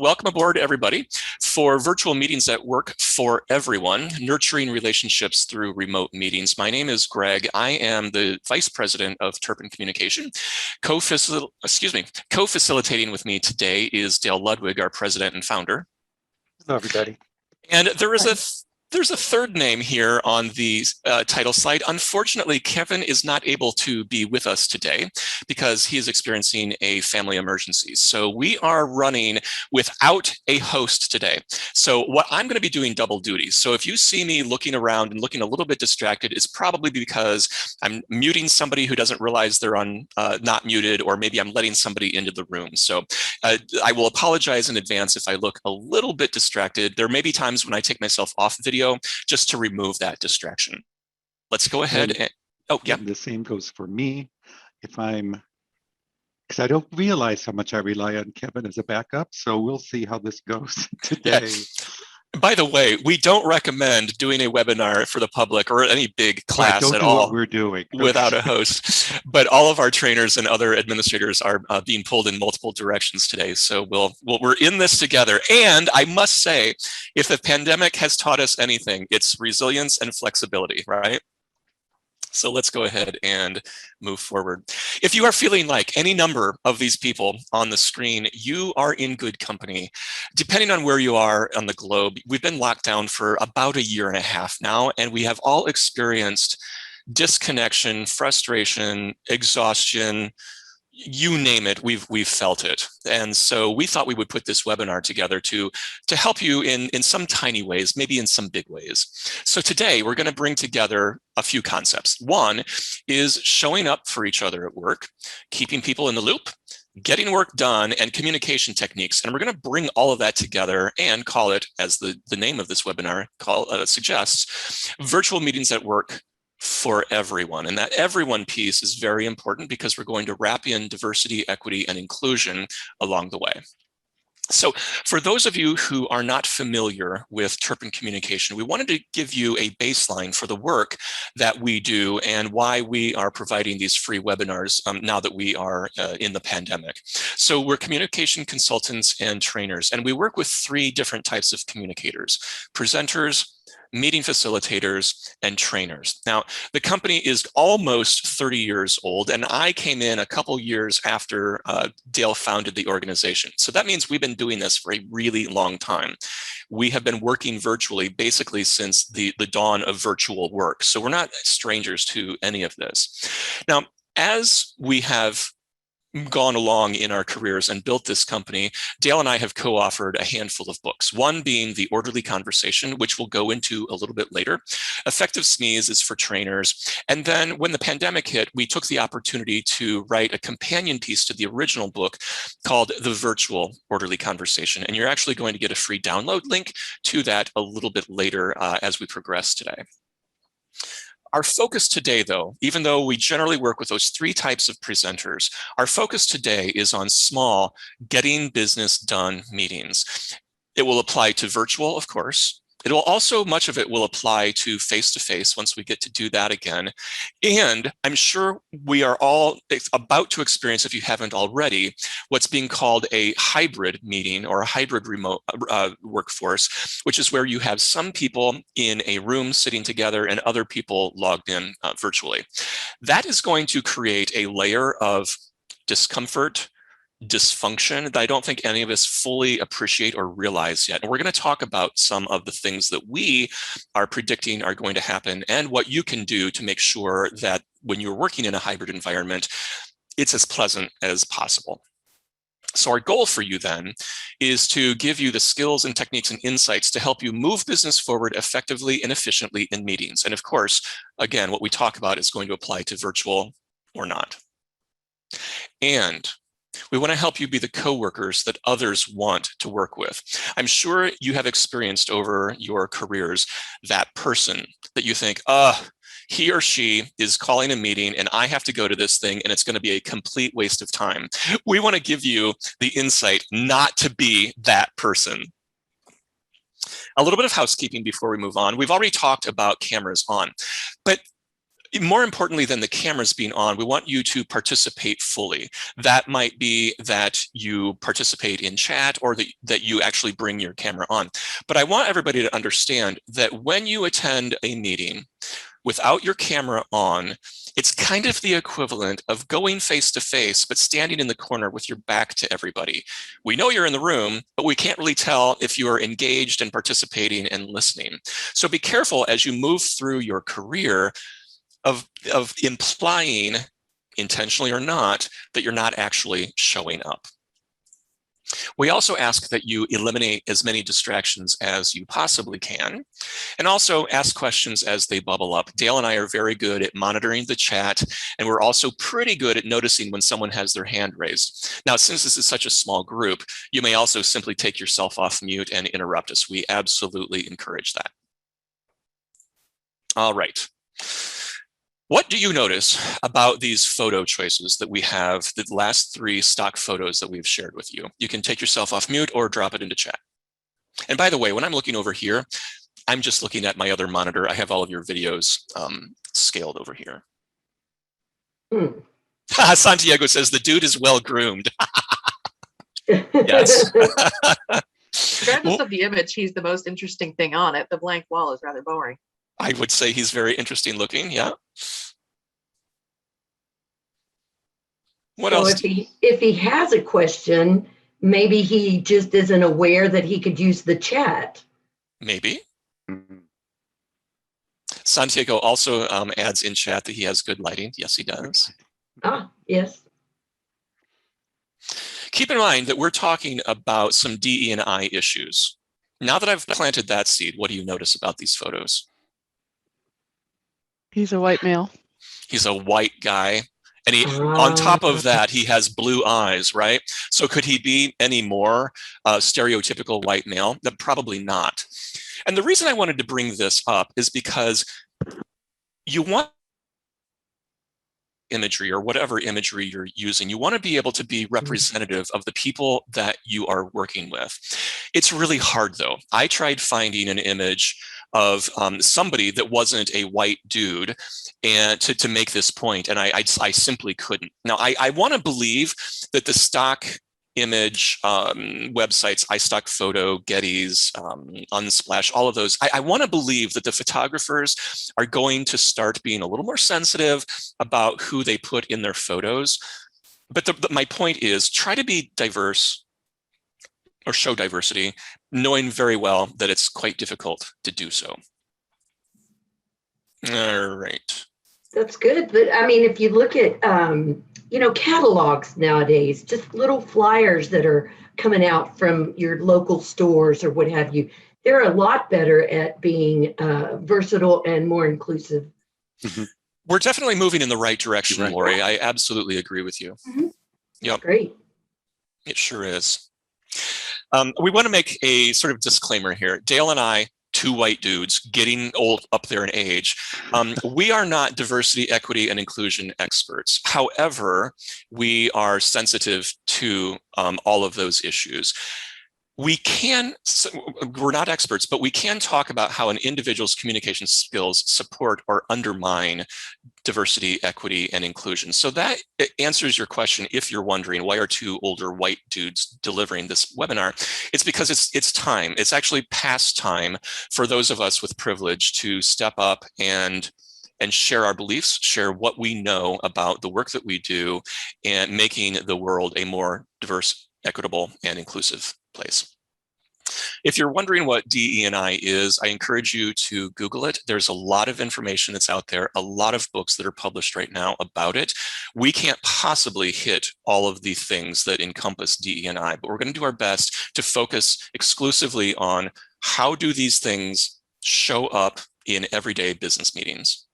welcome aboard, everybody, for Virtual Meetings at Work for Everyone, Nurturing Relationships Through Remote Meetings. My name is Greg. I am the Vice President of Turpin Communication. Co-facilitating with me today is Dale Ludwig, our President and Founder. Hello, everybody. And there's a third name here on the title slide. Unfortunately, Kevin is not able to be with us today because he is experiencing a family emergency. So we are running without a host today. So what I'm going to be doing double duty. So if you see me looking around and looking a little bit distracted, it's probably because I'm muting somebody who doesn't realize they're on not muted, or maybe I'm letting somebody into the room. So I will apologize in advance if I look a little bit distracted. There may be times when I take myself off video just to remove that distraction. Let's go ahead and, oh yeah. The same goes for me. Because I don't realize how much I rely on Kevin as a backup. So we'll see how this goes today. Yeah. By the way, we don't recommend doing a webinar for the public or any big class at all. What we're doing without a host. But all of our trainers and other administrators are being pulled in multiple directions today. So we're in this together. And I must say, if the pandemic has taught us anything, it's resilience and flexibility, right? So let's go ahead and move forward. If you are feeling like any number of these people on the screen, you are in good company. Depending on where you are on the globe, we've been locked down for about a year and a half now, and we have all experienced disconnection, frustration, exhaustion, you name it, we've felt it. And so we thought we would put this webinar together to help you in some tiny ways, maybe in some big ways. So today we're going to bring together a few concepts. One is showing up for each other at work, keeping people in the loop, getting work done, and communication techniques. And we're going to bring all of that together and call it, as the name of this webinar suggests, Virtual Meetings at Work for Everyone. And that everyone piece is very important because we're going to wrap in diversity, equity, and inclusion along the way. So for those of you who are not familiar with Turpin Communication, we wanted to give you a baseline for the work that we do and why we are providing these free webinars now that we are in the pandemic. So we're communication consultants and trainers, and we work with three different types of communicators: presenters, meeting facilitators, and trainers. Now, the company is almost 30 years old, and I came in a couple years after Dale founded the organization. So that means we've been doing this for a really long time. We have been working virtually basically since the dawn of virtual work. So we're not strangers to any of this. Now, as we have gone along in our careers and built this company, Dale and I have co-authored a handful of books, one being The Orderly Conversation, which we'll go into a little bit later. Effective SMEs is for trainers. And then when the pandemic hit, we took the opportunity to write a companion piece to the original book called The Virtual Orderly Conversation. And you're actually going to get a free download link to that a little bit later as we progress today. Our focus today, though, even though we generally work with those three types of presenters, our focus today is on small, getting business done meetings. It will apply to virtual, of course. It will also, much of it will apply to face-to-face once we get to do that again. And I'm sure we are all about to experience, if you haven't already, what's being called a hybrid meeting or a hybrid remote workforce, which is where you have some people in a room sitting together and other people logged in virtually. That is going to create a layer of discomfort, dysfunction that I don't think any of us fully appreciate or realize yet. And we're going to talk about some of the things that we are predicting are going to happen and what you can do to make sure that when you're working in a hybrid environment, it's as pleasant as possible. So our goal for you then is to give you the skills and techniques and insights to help you move business forward effectively and efficiently in meetings. And of course, again, what we talk about is going to apply to virtual or not. And we want to help you be the coworkers that others want to work with. I'm sure you have experienced over your careers that person that you think, he or she is calling a meeting and I have to go to this thing and it's going to be a complete waste of time. We want to give you the insight not to be that person. A little bit of housekeeping before we move on. We've already talked about cameras on, but more importantly than the cameras being on, we want you to participate fully. That might be that you participate in chat or that you actually bring your camera on. But I want everybody to understand that when you attend a meeting without your camera on, it's kind of the equivalent of going face to face, but standing in the corner with your back to everybody. We know you're in the room, but we can't really tell if you are engaged and participating and listening. So be careful as you move through your career of implying, intentionally or not, that you're not actually showing up. We also ask that you eliminate as many distractions as you possibly can, and also ask questions as they bubble up. Dale and I are very good at monitoring the chat, and we're also pretty good at noticing when someone has their hand raised. Now, since this is such a small group, you may also simply take yourself off mute and interrupt us. We absolutely encourage that. All right. What do you notice about these photo choices that we have, the last 3 stock photos that we've shared with you? You can take yourself off mute or drop it into chat. And by the way, when I'm looking over here, I'm just looking at my other monitor. I have all of your videos scaled over here. Santiago says, the dude is well groomed. Yes. Regardless of the image, he's the most interesting thing on it. The blank wall is rather boring. I would say he's very interesting looking, yeah. What else? If he has a question, maybe he just isn't aware that he could use the chat. Maybe. Santiago also adds in chat that he has good lighting. Yes, he does. Ah, yes. Keep in mind that we're talking about some DE&I issues. Now that I've planted that seed, what do you notice about these photos? He's a white male. He's a white guy. And he, on top of that, he has blue eyes, right? So could he be any more stereotypical white male? Probably not. And the reason I wanted to bring this up is because you want imagery or whatever imagery you're using, you want to be able to be representative of the people that you are working with. It's really hard though. I tried finding an image of somebody that wasn't a white dude and to make this point, and I simply couldn't. Now, I want to believe that the stock image websites, iStock Photo, Getty's, Unsplash, all of those, I want to believe that the photographers are going to start being a little more sensitive about who they put in their photos. But my point is, try to be diverse or show diversity, knowing very well that it's quite difficult to do so. All right. That's good. But I mean, if you look at, catalogs nowadays, just little flyers that are coming out from your local stores or what have you, they're a lot better at being versatile and more inclusive. Mm-hmm. We're definitely moving in the right direction, right, Lori. I absolutely agree with you. Mm-hmm. Yep. Great. It sure is. We want to make a sort of disclaimer here. Dale and I, 2 white dudes getting old up there in age, we are not diversity, equity, and inclusion experts. However, we are sensitive to all of those issues. We're not experts, but we can talk about how an individual's communication skills support or undermine diversity, equity, and inclusion. So that answers your question if you're wondering, why are 2 older white dudes delivering this webinar? It's because it's time. It's actually past time for those of us with privilege to step up and share our beliefs, share what we know about the work that we do, and making the world a more diverse, equitable, and inclusive place. If you're wondering what DE&I is, I encourage you to Google it. There's a lot of information that's out there, a lot of books that are published right now about it. We can't possibly hit all of the things that encompass DE&I, but we're going to do our best to focus exclusively on how do these things show up in everyday business meetings.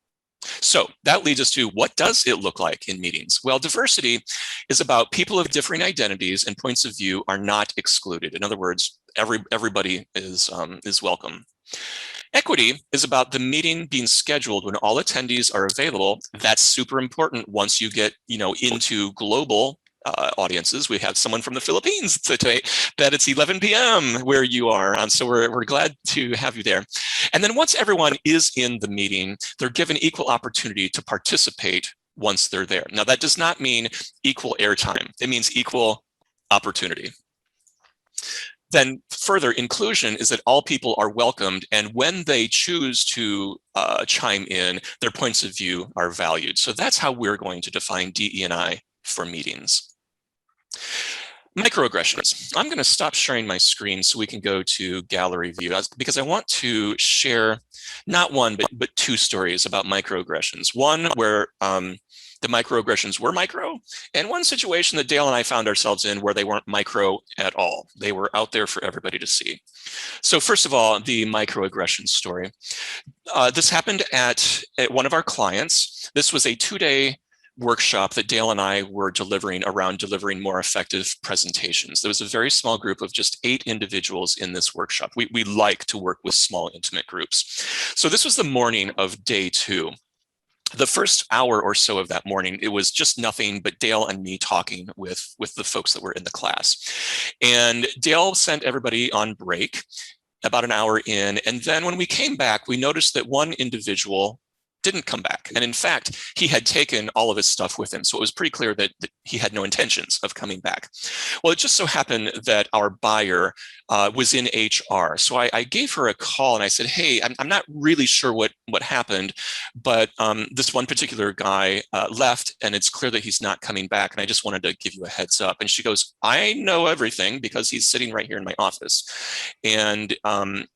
So that leads us to, what does it look like in meetings? Well, diversity is about people of differing identities and points of view are not excluded. In other words, everybody is welcome. Equity is about the meeting being scheduled when all attendees are available. That's super important once you get into global audiences. We have someone from the Philippines today that it's 11 p.m. where you are. So we're glad to have you there. And then once everyone is in the meeting, they're given equal opportunity to participate once they're there. Now, that does not mean equal airtime. It means equal opportunity. Then further, inclusion is that all people are welcomed, and when they choose to chime in, their points of view are valued. So that's how we're going to define DE&I for meetings. Microaggressions. I'm going to stop sharing my screen so we can go to gallery view, because I want to share not one, but two stories about microaggressions. One where the microaggressions were micro, and one situation that Dale and I found ourselves in where they weren't micro at all. They were out there for everybody to see. So first of all, the microaggression story. This happened at one of our clients. This was a 2-day workshop that Dale and I were delivering around delivering more effective presentations. There was a very small group of just 8 individuals in this workshop. We like to work with small, intimate groups. So this was the morning of day 2. The first hour or so of that morning, it was just nothing but Dale and me talking with the folks that were in the class. And Dale sent everybody on break about an hour in. And then when we came back, we noticed that one individual didn't come back. And in fact, he had taken all of his stuff with him. So it was pretty clear that he had no intentions of coming back. Well, it just so happened that our buyer was in HR. So I gave her a call and I said, hey, I'm not really sure what happened, but this one particular guy left and it's clear that he's not coming back. And I just wanted to give you a heads up. And she goes, I know everything because he's sitting right here in my office. And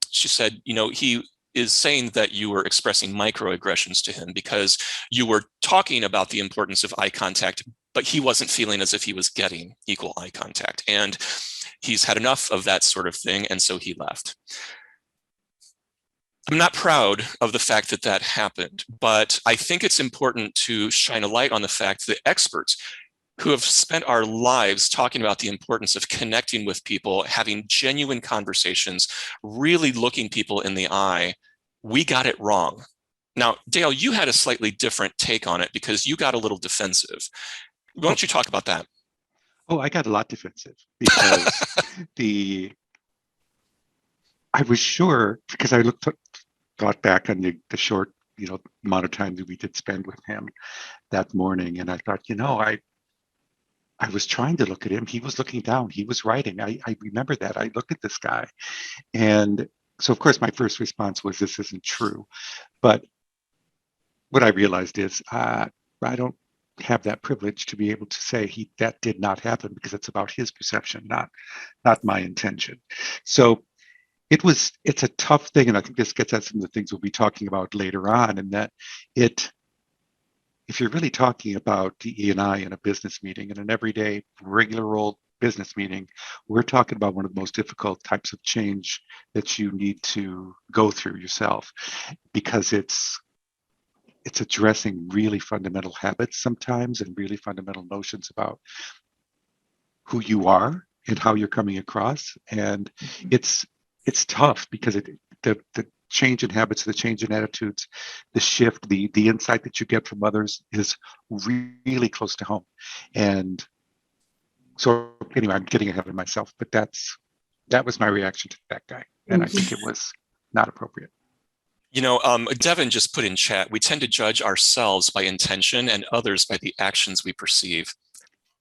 she said, he is saying that you were expressing microaggressions to him because you were talking about the importance of eye contact, but he wasn't feeling as if he was getting equal eye contact. And he's had enough of that sort of thing, and so he left. I'm not proud of the fact that that happened, but I think it's important to shine a light on the fact that experts who have spent our lives talking about the importance of connecting with people, having genuine conversations, really looking people in the eye, we got it wrong. Now, Dale, you had a slightly different take on it because you got a little defensive. Why don't you talk about that? Oh, I got a lot defensive because I was sure, because I thought back on the short, amount of time that we did spend with him that morning, and I thought, I was trying to look at him. He was looking down. He was writing. I remember that. I looked at this guy. And so, of course, my first response was, this isn't true. But what I realized is I don't have that privilege to be able to say that did not happen because it's about his perception, not my intention. So it's a tough thing. And I think this gets at some of the things we'll be talking about later on, and that if you're really talking about DE&I in a business meeting, in an everyday, regular old business meeting, we're talking about one of the most difficult types of change that you need to go through yourself, because it's addressing really fundamental habits sometimes and really fundamental notions about who you are and how you're coming across. And it's tough because the change in habits, the change in attitudes, the shift, the insight that you get from others is really close to home. And so anyway, I'm getting ahead of myself, but that was my reaction to that guy. And I think it was not appropriate. Devin just put in chat, we tend to judge ourselves by intention and others by the actions we perceive.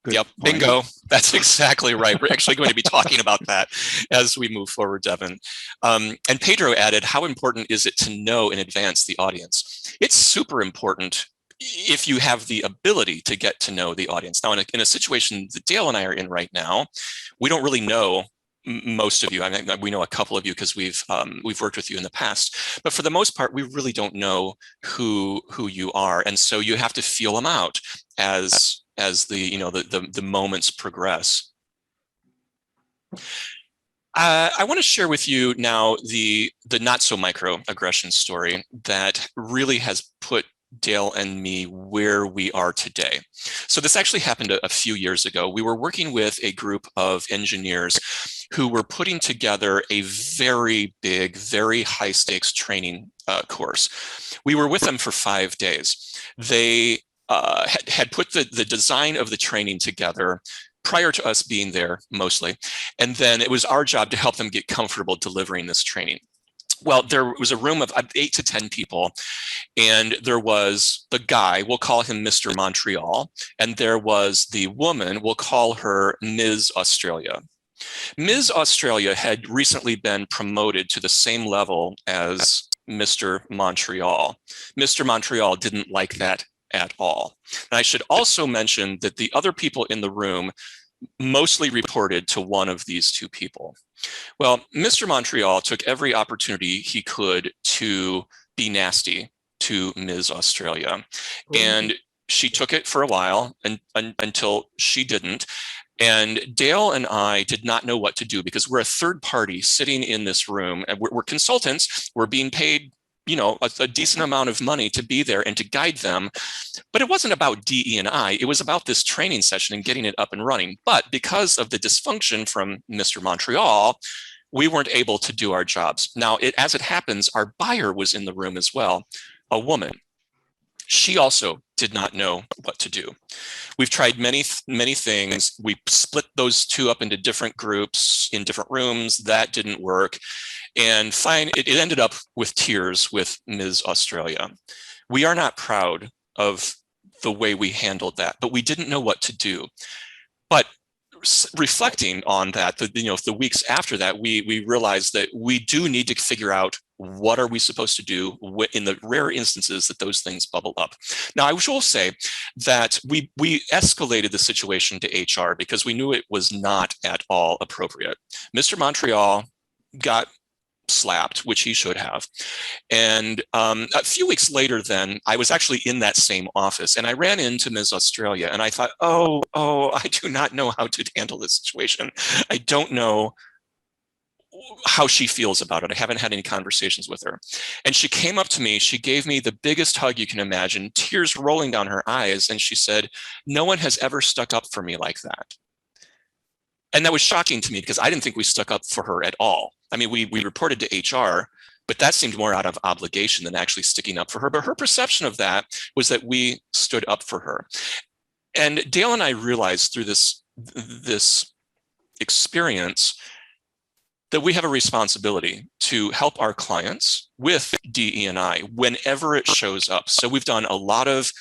Good Yep, point. Bingo. That's exactly right. We're actually going to be talking about that as we move forward, Devin. And Pedro added, how important is it to know in advance the audience? It's super important if you have the ability to get to know the audience. Now, in a situation that Dale and I are in right now, we don't really know most of you. I mean, we know a couple of you because we've worked with you in the past, but for the most part, we really don't know who you are, and so you have to feel them out as the moments progress. I want to share with you now the not so microaggression story that really has put Dale and me where we are today. So this actually happened a few years ago. We were working with a group of engineers who were putting together a very big, very high stakes training course. We were with them for 5 days. They had put the design of the training together prior to us being there mostly. And then it was our job to help them get comfortable delivering this training. Well, there was a room of 8 to 10 people, and there was the guy, we'll call him Mr. Montreal, and there was the woman, we'll call her Ms. Australia. Ms. Australia had recently been promoted to the same level as Mr. Montreal. Mr. Montreal didn't like that at all. And I should also mention that the other people in the room mostly reported to one of these two people. Well, Mr. Montreal took every opportunity he could to be nasty to Ms. Australia. And she took it for a while until she didn't. And Dale and I did not know what to do because we're a third party sitting in this room, and we're consultants. We're being paid, a decent amount of money to be there and to guide them. But it wasn't about DE&I. It was about this training session and getting it up and running. But because of the dysfunction from Mr. Montreal, we weren't able to do our jobs. Now, as it happens, our buyer was in the room as well, a woman. She also did not know what to do. We've tried many things. We split those two up into different groups in different rooms. That didn't work. And fine, it ended up with tears with Ms. Australia. We are not proud of the way we handled that, but we didn't know what to do. But reflecting on that, the weeks after that, we realized that we do need to figure out what are we supposed to do in the rare instances that those things bubble up. Now, I will say that we escalated the situation to HR because we knew it was not at all appropriate. Mr. Montreal got slapped, which he should have. And a few weeks later then, I was actually in that same office and I ran into Ms. Australia and I thought, oh, I do not know how to handle this situation. I don't know how she feels about it. I haven't had any conversations with her. And she came up to me, she gave me the biggest hug you can imagine, tears rolling down her eyes. And she said, no one has ever stuck up for me like that. And that was shocking to me because I didn't think we stuck up for her at all. I mean, we reported to HR, but that seemed more out of obligation than actually sticking up for her. But her perception of that was that we stood up for her. And Dale and I realized through this experience that we have a responsibility to help our clients with DE&I whenever it shows up. So we've done a lot of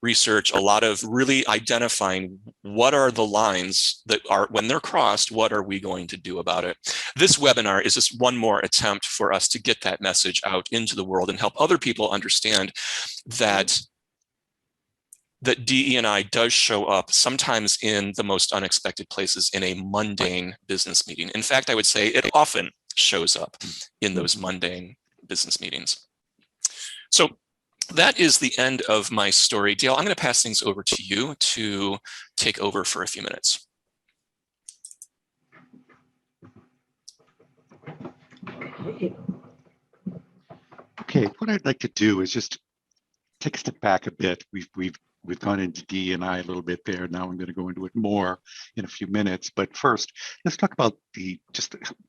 research, a lot of really identifying what are the lines that are, when they're crossed, what are we going to do about it? This webinar is just one more attempt for us to get that message out into the world and help other people understand that DE&I does show up sometimes in the most unexpected places in a mundane business meeting. In fact, I would say it often shows up in those mundane business meetings. So that is the end of my story. Dale, I'm going to pass things over to you to take over for a few minutes. Okay, what I'd like to do is just take a step back a bit. We've gone into D&I a little bit there. Now I'm going to go into it more in a few minutes. But first, let's talk about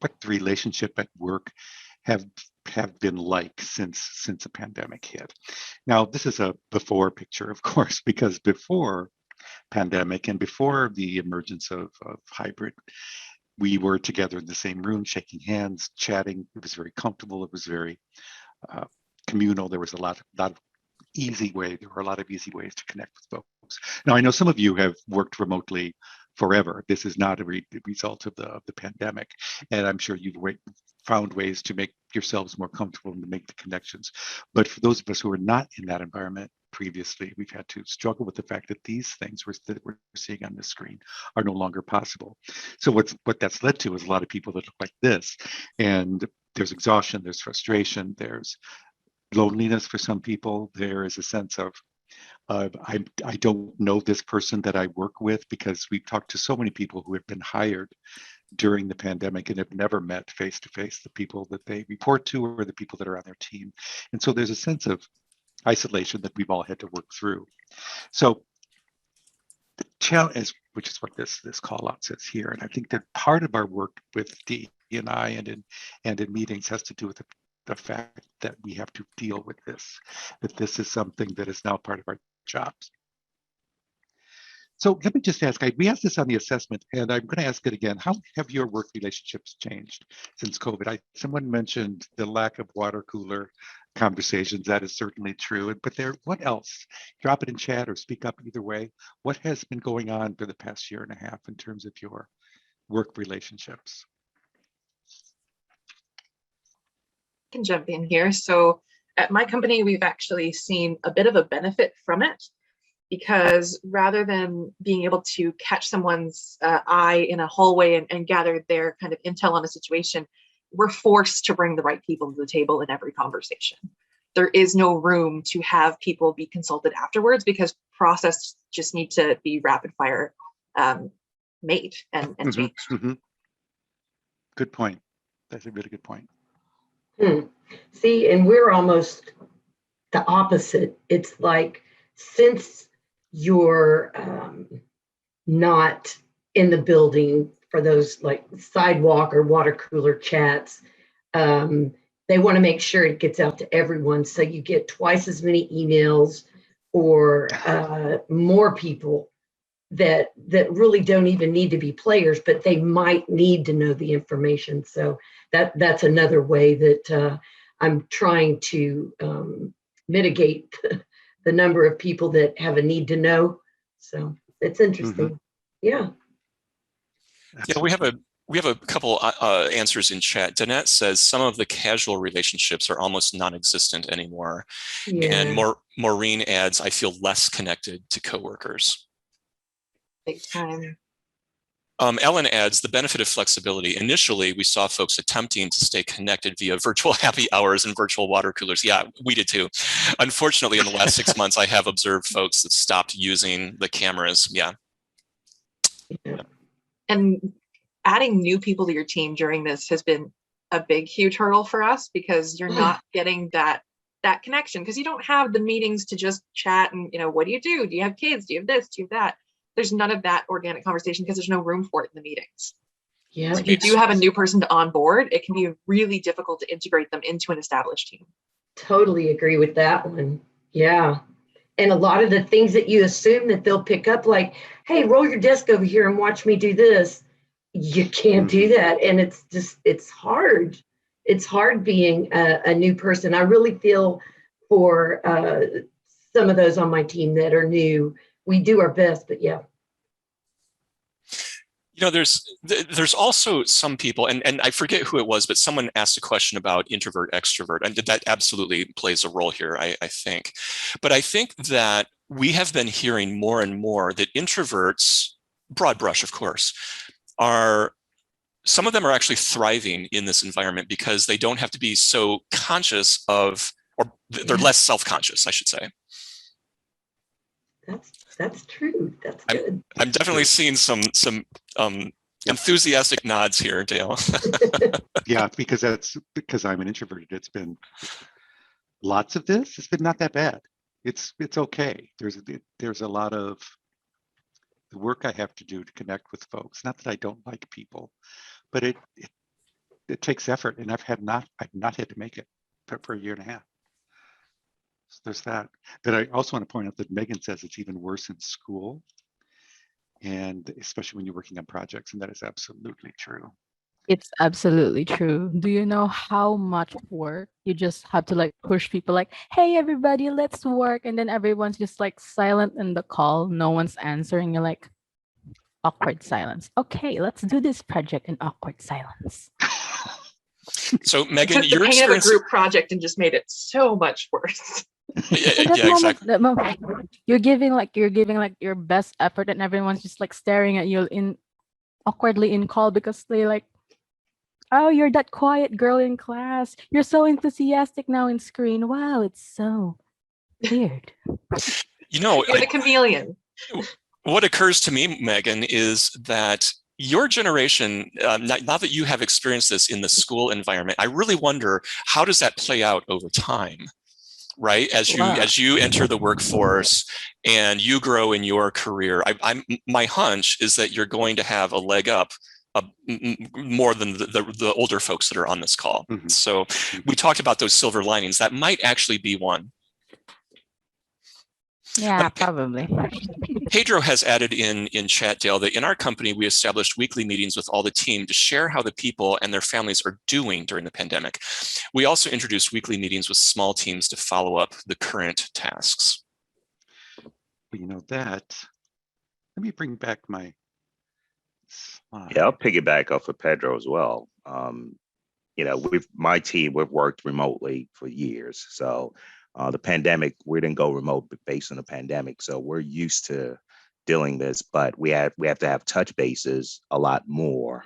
what the relationship at work have been like since the pandemic hit. Now, this is a before picture, of course, because before pandemic and before the emergence of hybrid, we were together in the same room, shaking hands, chatting. It was very comfortable. It was very communal. There was a lot of easy way. There were a lot of easy ways to connect with folks. Now, I know some of you have worked remotely forever. This is not a result of the pandemic, and I'm sure you've found ways to make yourselves more comfortable and to make the connections. But for those of us who are not in that environment previously, we've had to struggle with the fact that these things that we're seeing on the screen are no longer possible. So what that's led to is a lot of people that look like this, and there's exhaustion, there's frustration, there's loneliness for some people. There is a sense of I don't know this person that I work with, because we've talked to so many people who have been hired during the pandemic and have never met face to face the people that they report to or the people that are on their team. And so there's a sense of isolation that we've all had to work through. So the challenge, which is what this call out says here, and I think that part of our work with DE&I and in meetings has to do with the fact that we have to deal with this, that this is something that is now part of our jobs. So let me just ask, we asked this on the assessment, and I'm going to ask it again. How have your work relationships changed since COVID? Someone mentioned the lack of water cooler conversations. That is certainly true. But what else? Drop it in chat or speak up either way. What has been going on for the past year and a half in terms of your work relationships? I can jump in here. So at my company, we've actually seen a bit of a benefit from it, because rather than being able to catch someone's eye in a hallway and gather their kind of intel on a situation, we're forced to bring the right people to the table in every conversation. There is no room to have people be consulted afterwards, because process just need to be rapid fire made and changed. Mm-hmm. Good point. That's a really good point. See, and we're almost the opposite. It's like, since you're not in the building for those like sidewalk or water cooler chats, they want to make sure it gets out to everyone. So you get twice as many emails or more people that really don't even need to be players, but they might need to know the information. So that's another way that I'm trying to mitigate the number of people that have a need to know. So it's interesting. Mm-hmm. Yeah. Yeah, we have a couple answers in chat. Danette says some of the casual relationships are almost non-existent anymore. Yeah. And Maureen adds, I feel less connected to coworkers. Big time. Ellen adds, the benefit of flexibility. Initially, we saw folks attempting to stay connected via virtual happy hours and virtual water coolers. Yeah, we did too. Unfortunately, in the last 6 months, I have observed folks that stopped using the cameras. Yeah. And adding new people to your team during this has been a big, huge hurdle for us, because you're not getting that connection, because you don't have the meetings to just chat and, what do you do? Do you have kids? Do you have this? Do you have that? There's none of that organic conversation, because there's no room for it in the meetings. Yeah. So if you do have a new person to onboard, it can be really difficult to integrate them into an established team. Totally agree with that one. Yeah. And a lot of the things that you assume that they'll pick up, like, hey, roll your desk over here and watch me do this. You can't do that. And it's hard. It's hard being a new person. I really feel for some of those on my team that are new. We do our best, but yeah. There's also some people, and I forget who it was, but someone asked a question about introvert, extrovert, and that absolutely plays a role here, I think. But I think that we have been hearing more and more that introverts, broad brush, of course, some of them are actually thriving in this environment because they don't have to be so conscious of, or they're less self-conscious, I should say. That's true. That's good. I'm definitely seeing some enthusiastic nods here, Dale. Yeah, because I'm an introvert. It's been lots of this. It's been not that bad. It's okay. There's a lot of the work I have to do to connect with folks. Not that I don't like people, but it takes effort, and I've not had to make it for a year and a half. So there's that. But I also want to point out that Megan says it's even worse in school, and especially when you're working on projects, and that is absolutely true. It's absolutely true. Do you know how much work you just have to push people hey, everybody, let's work. And then everyone's just silent in the call. No one's answering. You're awkward silence. Okay, let's do this project in awkward silence. So Megan, your experience of a group project and just made it so much worse. Yeah, exactly. That moment, you're giving your best effort, and everyone's just staring at you awkwardly in call because they oh, you're that quiet girl in class. You're so enthusiastic now in screen. Wow, it's so weird. You're the chameleon. What occurs to me, Megan, is that your generation, now that you have experienced this in the school environment, I really wonder, how does that play out over time? Right, as you enter the workforce and you grow in your career, my hunch is that you're going to have a leg up more than the older folks that are on this call. Mm-hmm. So we talked about those silver linings. That might actually be one. Yeah, probably. Pedro has added in chat, Dale, that in our company, we established weekly meetings with all the team to share how the people and their families are doing during the pandemic. We also introduced weekly meetings with small teams to follow up the current tasks. Well, you know that. Let me bring back my slide. Yeah, I'll piggyback off of Pedro as well. My team, we've worked remotely for years. So the pandemic, we didn't go remote based on the pandemic. So we're used to dealing this, but we have to have touch bases a lot more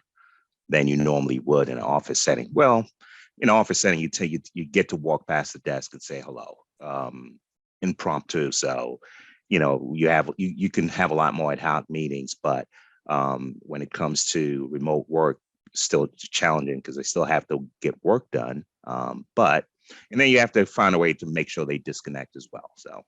than you normally would in an office setting. Well, in an office setting, you get to walk past the desk and say hello, impromptu. So, you can have a lot more ad hoc meetings, but when it comes to remote work, still challenging because they still have to get work done. And then you have to find a way to make sure they disconnect as well. So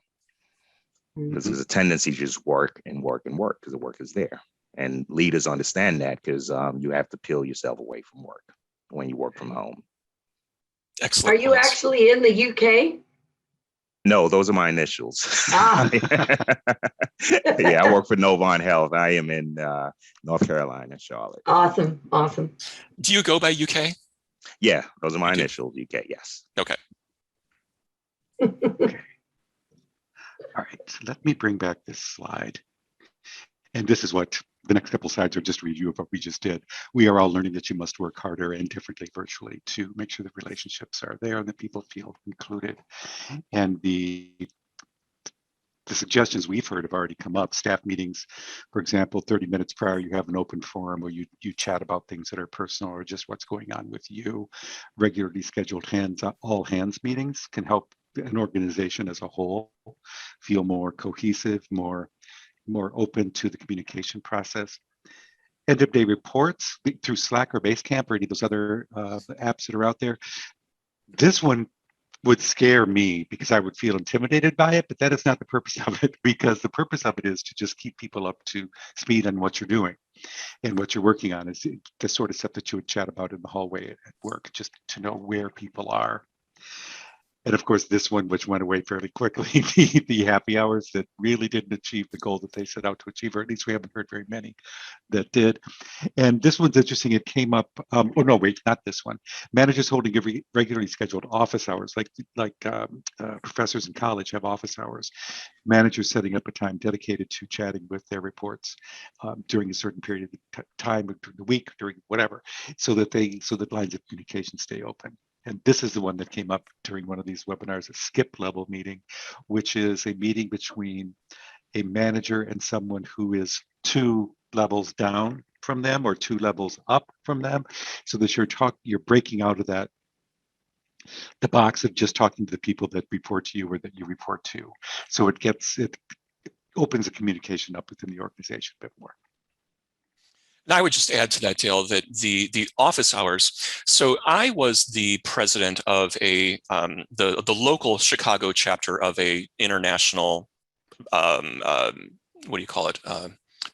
because there's a tendency to just work and work and work because the work is there. And leaders understand that because you have to peel yourself away from work when you work from home. Excellent. Are you actually in the UK? No, those are my initials. Ah. Yeah, I work for Novant Health. I am in North Carolina, Charlotte. Awesome. Do you go by UK? Yeah, those are my initials, UK, yes. Okay. Okay. All right, so let me bring back this slide. And this is what the next couple slides are, just a review of what we just did. We are all learning that you must work harder and differently virtually to make sure the relationships are there and that people feel included. And the suggestions we've heard have already come up. Staff meetings, for example, 30 minutes prior, you have an open forum where you chat about things that are personal or just what's going on with you. Regularly scheduled all hands meetings can help an organization as a whole feel more cohesive, more open to the communication process. End of day reports through Slack or Basecamp or any of those other apps that are out there. This one would scare me because I would feel intimidated by it, but that is not the purpose of it, because the purpose of it is to just keep people up to speed on what you're doing and what you're working on. Is the sort of stuff that you would chat about in the hallway at work, just to know where people are. And of course, this one, which went away fairly quickly, the happy hours that really didn't achieve the goal that they set out to achieve, or at least we haven't heard very many that did. And this one's interesting. It came up, not this one. Managers holding regularly scheduled office hours, like professors in college have office hours. Managers setting up a time dedicated to chatting with their reports during a certain period of time, during the week, during whatever, so that lines of communication stay open. And this is the one that came up during one of these webinars, a skip level meeting, which is a meeting between a manager and someone who is 2 levels down from them or 2 levels up from them, so that you're breaking out of the box of just talking to the people that report to you or that you report to. So it opens the communication up within the organization a bit more. And I would just add to that, Dale, that the office hours. So I was the president of the local Chicago chapter of a international,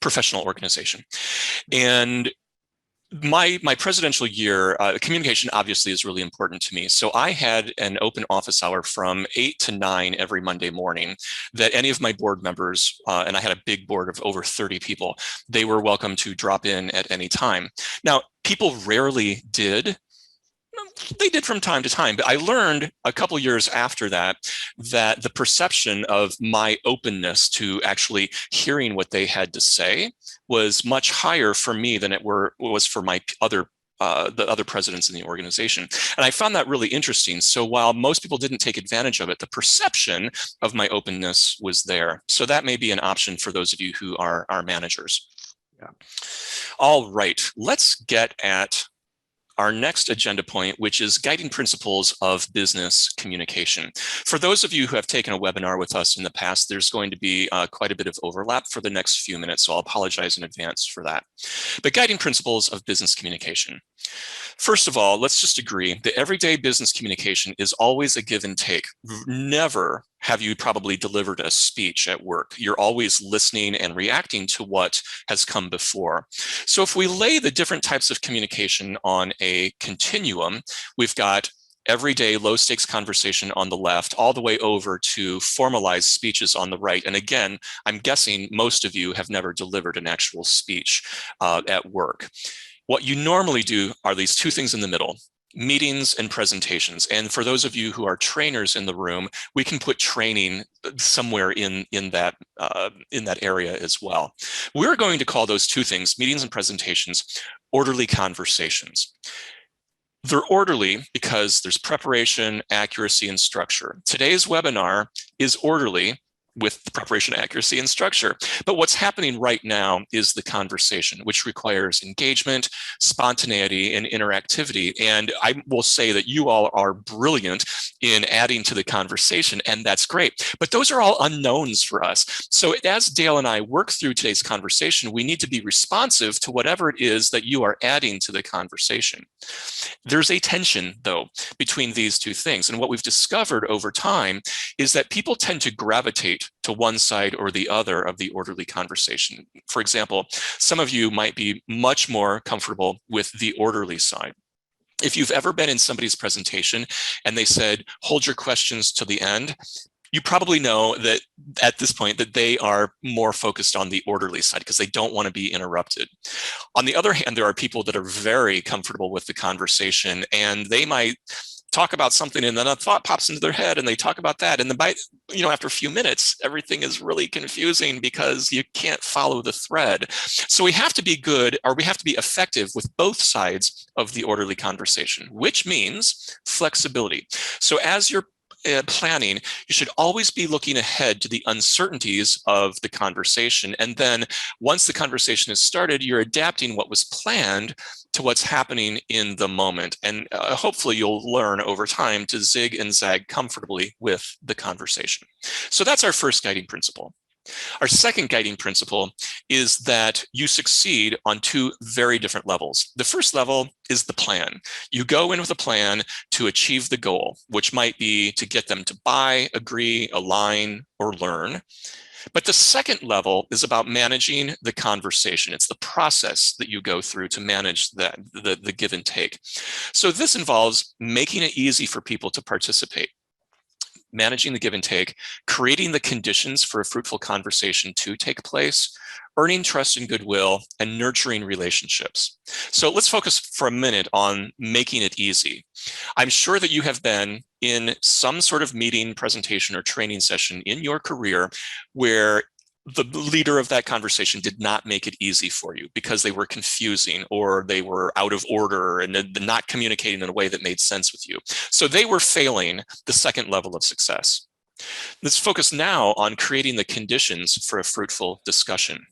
professional organization, and my presidential year, communication obviously is really important to me. So I had an open office hour from 8 to 9 every Monday morning that any of my board members, and I had a big board of over 30 people, they were welcome to drop in at any time. Now, people rarely did. They did from time to time, but I learned a couple years after that the perception of my openness to actually hearing what they had to say was much higher for me than it was for my the other presidents in the organization. And I found that really interesting. So while most people didn't take advantage of it, the perception of my openness was there. So that may be an option for those of you who are managers. Yeah. All right, let's get at our next agenda point, which is guiding principles of business communication. For those of you who have taken a webinar with us in the past, there's going to be quite a bit of overlap for the next few minutes, so I'll apologize in advance for that. But guiding principles of business communication. First of all, let's just agree that everyday business communication is always a give and take. Never have you probably delivered a speech at work. You're always listening and reacting to what has come before. So if we lay the different types of communication on a continuum, we've got everyday low stakes conversation on the left, all the way over to formalized speeches on the right. And again, I'm guessing most of you have never delivered an actual speech at work. What you normally do are these two things in the middle: meetings and presentations. And for those of you who are trainers in the room, we can put training somewhere in that area as well. We're going to call those two things, meetings and presentations, orderly conversations. They're orderly because there's preparation, accuracy, and structure. Today's webinar is orderly with preparation, accuracy, and structure. But what's happening right now is the conversation, which requires engagement, spontaneity, and interactivity. And I will say that you all are brilliant in adding to the conversation, and that's great. But those are all unknowns for us. So as Dale and I work through today's conversation, we need to be responsive to whatever it is that you are adding to the conversation. There's a tension, though, between these two things. And what we've discovered over time is that people tend to gravitate to one side or the other of the orderly conversation. For example, some of you might be much more comfortable with the orderly side. If you've ever been in somebody's presentation and they said, hold your questions to the end, you probably know that at this point that they are more focused on the orderly side because they don't want to be interrupted. On the other hand, there are people that are very comfortable with the conversation, and they might talk about something and then a thought pops into their head and they talk about that. And then after a few minutes, everything is really confusing because you can't follow the thread. So we have to be good, or we have to be effective with both sides of the orderly conversation, which means flexibility. So as you're planning, you should always be looking ahead to the uncertainties of the conversation. And then once the conversation is started, you're adapting what was planned to what's happening in the moment. And hopefully you'll learn over time to zig and zag comfortably with the conversation. So that's our first guiding principle. Our second guiding principle is that you succeed on two very different levels. The first level is the plan. You go in with a plan to achieve the goal, which might be to get them to buy, agree, align, or learn. But the second level is about managing the conversation. It's the process that you go through to manage the give and take. So this involves making it easy for people to participate, managing the give and take, creating the conditions for a fruitful conversation to take place, earning trust and goodwill, and nurturing relationships. So let's focus for a minute on making it easy. I'm sure that you have been in some sort of meeting, presentation, or training session in your career where the leader of that conversation did not make it easy for you because they were confusing or they were out of order and not communicating in a way that made sense with you. So they were failing the second level of success. Let's focus now on creating the conditions for a fruitful discussion.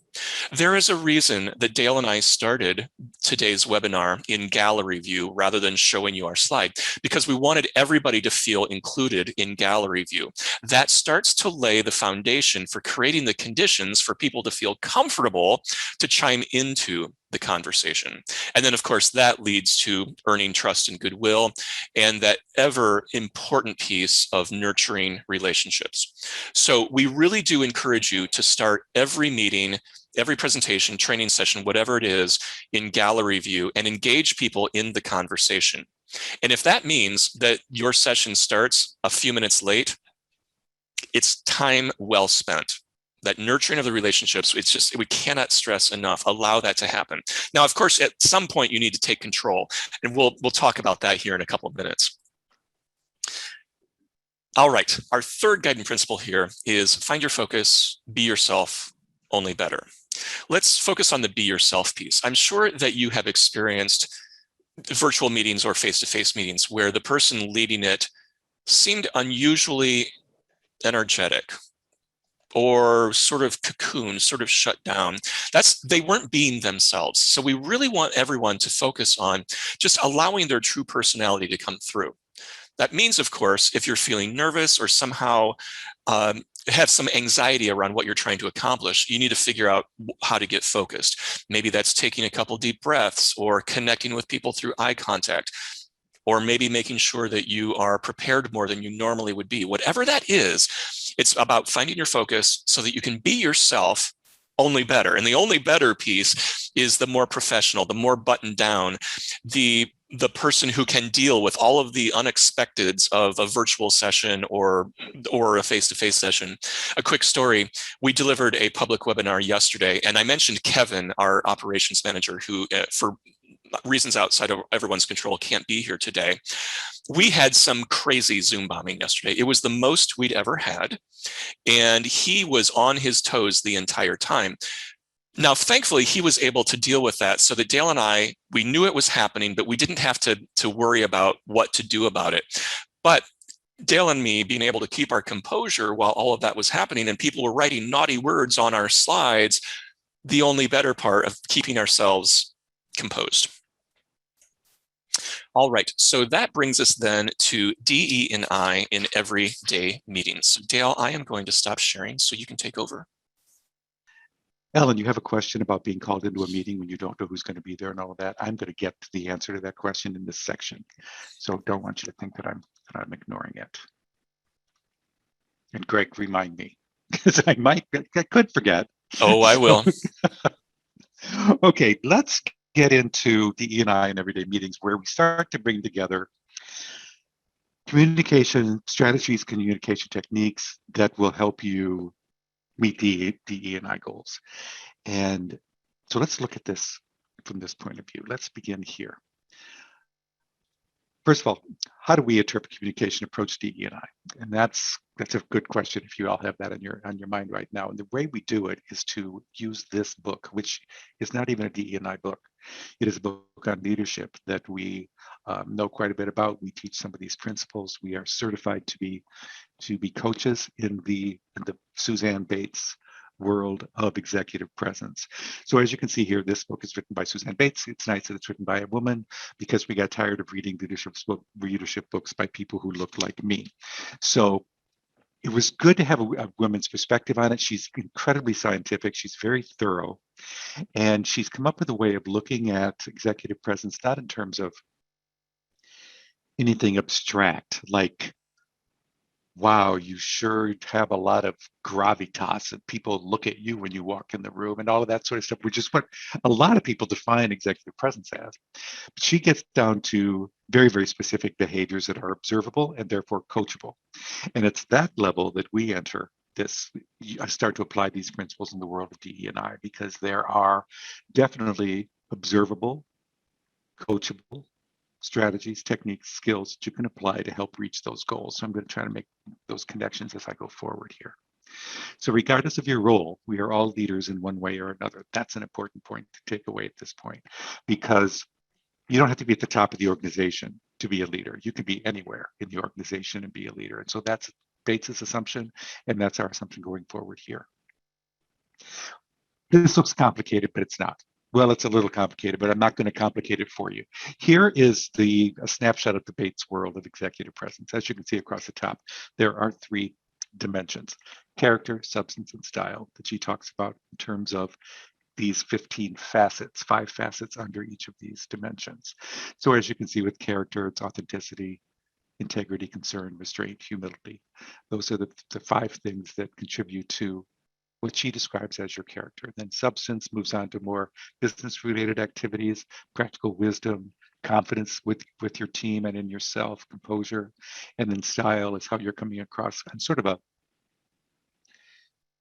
There is a reason that Dale and I started today's webinar in gallery view rather than showing you our slide, because we wanted everybody to feel included in gallery view. That starts to lay the foundation for creating the conditions for people to feel comfortable to chime into the conversation. And then, of course, that leads to earning trust and goodwill and that ever important piece of nurturing relationships. So we really do encourage you to start every meeting, every presentation, training session, whatever it is, in gallery view and engage people in the conversation. And if that means that your session starts a few minutes late, it's time well spent. That nurturing of the relationships, it's just, we cannot stress enough, allow that to happen. Now, of course, at some point you need to take control, and we'll talk about that here in a couple of minutes. All right, our third guiding principle here is find your focus, be yourself, only better. Let's focus on the be yourself piece. I'm sure that you have experienced virtual meetings or face-to-face meetings where the person leading it seemed unusually energetic or sort of cocooned, sort of shut down. They weren't being themselves. So we really want everyone to focus on just allowing their true personality to come through. That means, of course, if you're feeling nervous or somehow have some anxiety around what you're trying to accomplish, you need to figure out how to get focused. Maybe that's taking a couple deep breaths or connecting with people through eye contact, or maybe making sure that you are prepared more than you normally would be. Whatever that is, it's about finding your focus so that you can be yourself, only better. And the only better piece is the more professional, the more buttoned down, the the person who can deal with all of the unexpecteds of a virtual session or a face-to-face session. A quick story, we delivered a public webinar yesterday, and I mentioned Kevin, our operations manager, who for reasons outside of everyone's control can't be here today. We had some crazy Zoom bombing yesterday. It was the most we'd ever had, and he was on his toes the entire time. Now, thankfully, he was able to deal with that so that Dale and I, we knew it was happening, but we didn't have to worry about what to do about it. But Dale and me being able to keep our composure while all of that was happening and people were writing naughty words on our slides, the only better part of keeping ourselves composed. All right, so that brings us then to DE and I in everyday meetings. So Dale, I am going to stop sharing so you can take over. Ellen, you have a question about being called into a meeting when you don't know who's going to be there and all of that. I'm going to get to the answer to that question in this section. So don't want you to think that I'm ignoring it. And Greg, remind me, because I could forget. Oh, I will. Okay, let's get into DE&I in everyday meetings where we start to bring together communication strategies, communication techniques that will help you meet the DE&I goals. And so let's look at this from this point of view. Let's begin here. First of all, how do we interpret communication approach DE&I? And that's a good question if you all have that on your mind right now. And the way we do it is to use this book, which is not even a DE&I book. It is a book on leadership that we know quite a bit about. We teach some of these principles. We are certified to be coaches in the Suzanne Bates world of executive presence. So as you can see here, this book is written by Suzanne Bates. It's nice that it's written by a woman because we got tired of reading leadership books by people who look like me. So it was good to have a woman's perspective on it. She's incredibly scientific. She's very thorough. And she's come up with a way of looking at executive presence, not in terms of anything abstract, like, wow, you sure have a lot of gravitas and people look at you when you walk in the room and all of that sort of stuff, which is what a lot of people define executive presence as. But she gets down to very, very specific behaviors that are observable and therefore coachable. And it's that level that we enter this. I start to apply these principles in the world of DE&I because there are definitely observable, coachable strategies, techniques, skills that you can apply to help reach those goals. So I'm going to try to make those connections as I go forward here. So regardless of your role, we are all leaders in one way or another. That's an important point to take away at this point, because you don't have to be at the top of the organization to be a leader. You can be anywhere in the organization and be a leader. And so that's Bates's assumption, and that's our assumption going forward here. This looks complicated, but it's not. Well, it's a little complicated, but I'm not going to complicate it for you. Here is a snapshot of the Bates world of executive presence. As you can see across the top, there are 3 dimensions: character, substance, and style that she talks about in terms of these 15 facets, 5 facets under each of these dimensions. So as you can see with character, it's authenticity, integrity, concern, restraint, humility. Those are the 5 things that contribute to what she describes as your character. Then substance moves on to more business-related activities, practical wisdom, confidence with your team and in yourself, composure. And then style is how you're coming across on sort of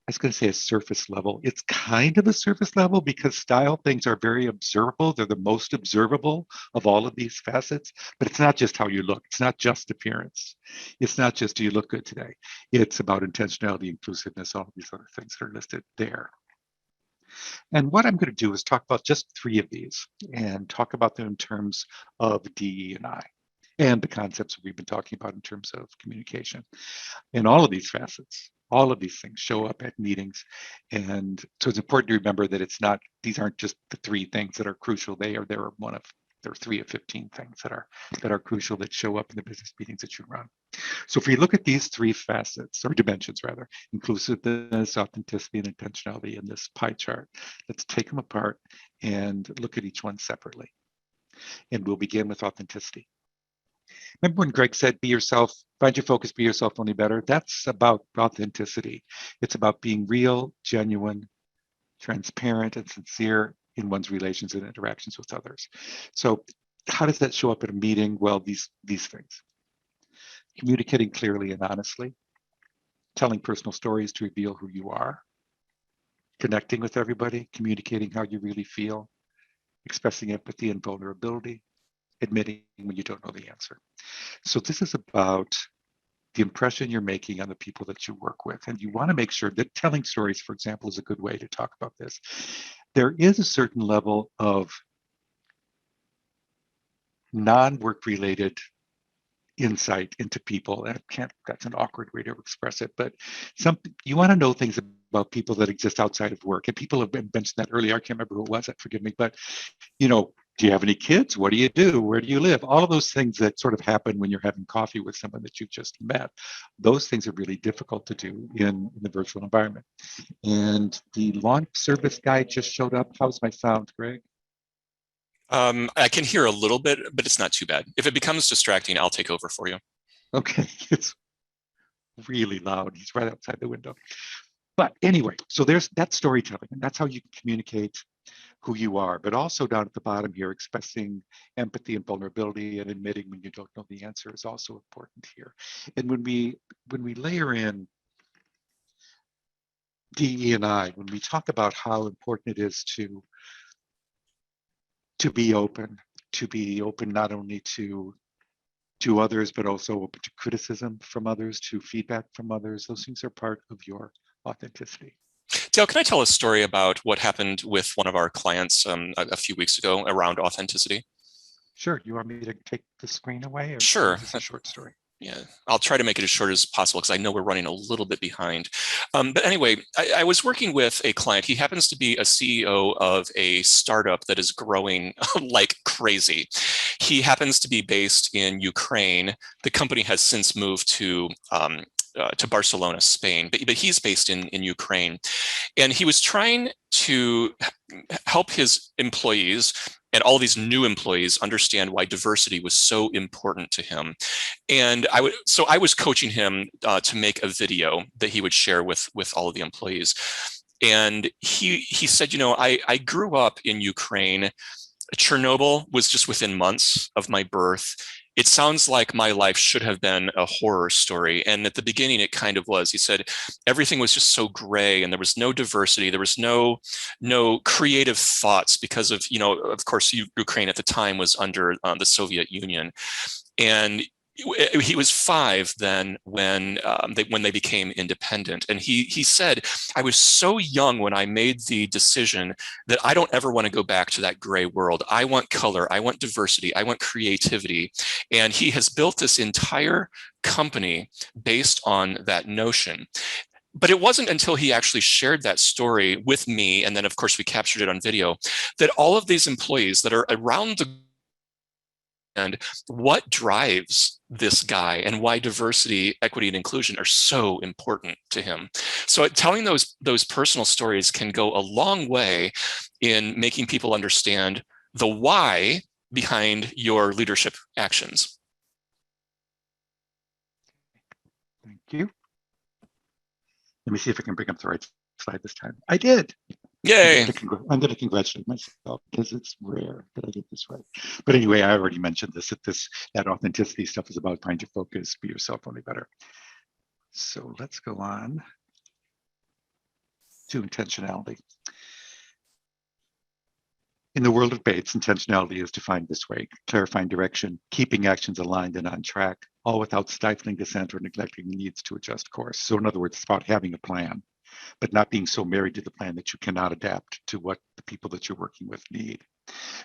I was going to say a surface level. It's kind of a surface level because style things are very observable. They're the most observable of all of these facets, but it's not just how you look. It's not just appearance. It's not just do you look good today. It's about intentionality, inclusiveness, all of these other things that are listed there. And what I'm going to do is talk about just 3 of these and talk about them in terms of DE&I and the concepts we've been talking about in terms of communication. In all of these facets, all of these things show up at meetings. And so it's important to remember that these aren't just the 3 things that are crucial. There are 3 of 15 things that are crucial that show up in the business meetings that you run. So if we look at these 3 facets, or dimensions rather, inclusiveness, authenticity, and intentionality in this pie chart, let's take them apart and look at each one separately. And we'll begin with authenticity. Remember when Greg said, be yourself, find your focus, be yourself, only better? That's about authenticity. It's about being real, genuine, transparent, and sincere in one's relations and interactions with others. So how does that show up in a meeting? Well, these things. Communicating clearly and honestly, telling personal stories to reveal who you are, connecting with everybody, communicating how you really feel, expressing empathy and vulnerability, admitting when you don't know the answer. So this is about the impression you're making on the people that you work with. And you want to make sure that telling stories, for example, is a good way to talk about this. There is a certain level of non-work related insight into people. And that's an awkward way to express it, but you want to know things about people that exist outside of work. And people have been mentioned that earlier. I can't remember who it was, forgive me, but do you have any kids? What do you do? Where do you live? All of those things that sort of happen when you're having coffee with someone that you've just met. Those things are really difficult to do in the virtual environment. And the launch service guy just showed up. How's my sound, Greg? I can hear a little bit, but it's not too bad. If it becomes distracting, I'll take over for you. Okay, it's really loud. He's right outside the window. But anyway, so there's that storytelling, and that's how you communicate who you are, but also down at the bottom here, expressing empathy and vulnerability and admitting when you don't know the answer is also important here. And when we layer in DE&I, when we talk about how important it is to be open not only to others, but also open to criticism from others, to feedback from others, those things are part of your authenticity. Dale, can I tell a story about what happened with one of our clients a few weeks ago around authenticity? Sure. You want me to take the screen away? Or sure. Is this a short story? Yeah, I'll try to make it as short as possible because I know we're running a little bit behind. But anyway, I was working with a client. He happens to be a CEO of a startup that is growing like crazy. He happens to be based in Ukraine. The company has since moved to Barcelona, Spain, but he's based in Ukraine. And he was trying to help his employees and all these new employees understand why diversity was so important to him. And I was coaching him to make a video that he would share with all of the employees. And he said, I grew up in Ukraine. Chernobyl was just within months of my birth. It sounds like my life should have been a horror story. And at the beginning, it kind of was. He said, everything was just so gray and there was no diversity. There was no creative thoughts because of, of course, Ukraine at the time was under the Soviet Union. And he was 5 then when they became independent. And he said, I was so young when I made the decision that I don't ever want to go back to that gray world. I want color, I want diversity, I want creativity. And he has built this entire company based on that notion. But it wasn't until he actually shared that story with me, and then of course we captured it on video, that all of these employees that are around the and what drives this guy and why diversity, equity, and inclusion are so important to him. So telling those personal stories can go a long way in making people understand the why behind your leadership actions. Thank you. Let me see if I can bring up the right slide this time. I did. Yay. I'm going to congratulate myself because it's rare that I get this right. But anyway, I already mentioned this, that authenticity stuff is about trying to focus, be yourself only better. So let's go on to intentionality. In the world of Bates, intentionality is defined this way: clarifying direction, keeping actions aligned and on track, all without stifling dissent or neglecting the needs to adjust course. So in other words, it's about having a plan, but not being so married to the plan that you cannot adapt to what the people that you're working with need.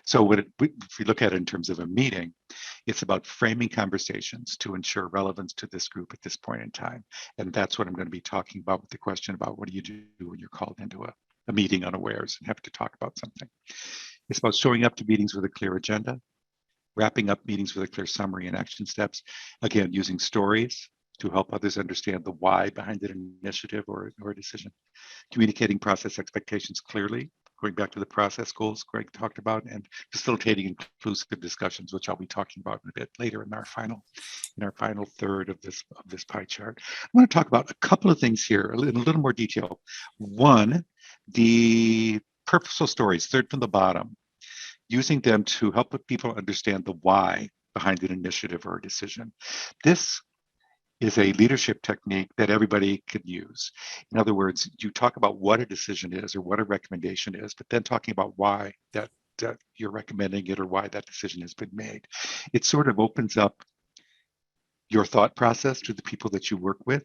So if we look at it in terms of a meeting, it's about framing conversations to ensure relevance to this group at this point in time. And that's what I'm going to be talking about with the question about what do you do when you're called into a meeting unawares and have to talk about something. It's about showing up to meetings with a clear agenda, wrapping up meetings with a clear summary and action steps, again, using stories to help others understand the why behind an initiative or a decision, communicating process expectations clearly, going back to the process goals Greg talked about, and facilitating inclusive discussions, which I'll be talking about in a bit later in our final third of this pie chart. I want to talk about a couple of things here in a little more detail. One, the purposeful stories, third from the bottom. using them to help people understand the why behind an initiative or a decision. This is a leadership technique that everybody can use. In other words, you talk about what a decision is or what a recommendation is, but then talking about why that you're recommending it or why that decision has been made. It sort of opens up your thought process to the people that you work with,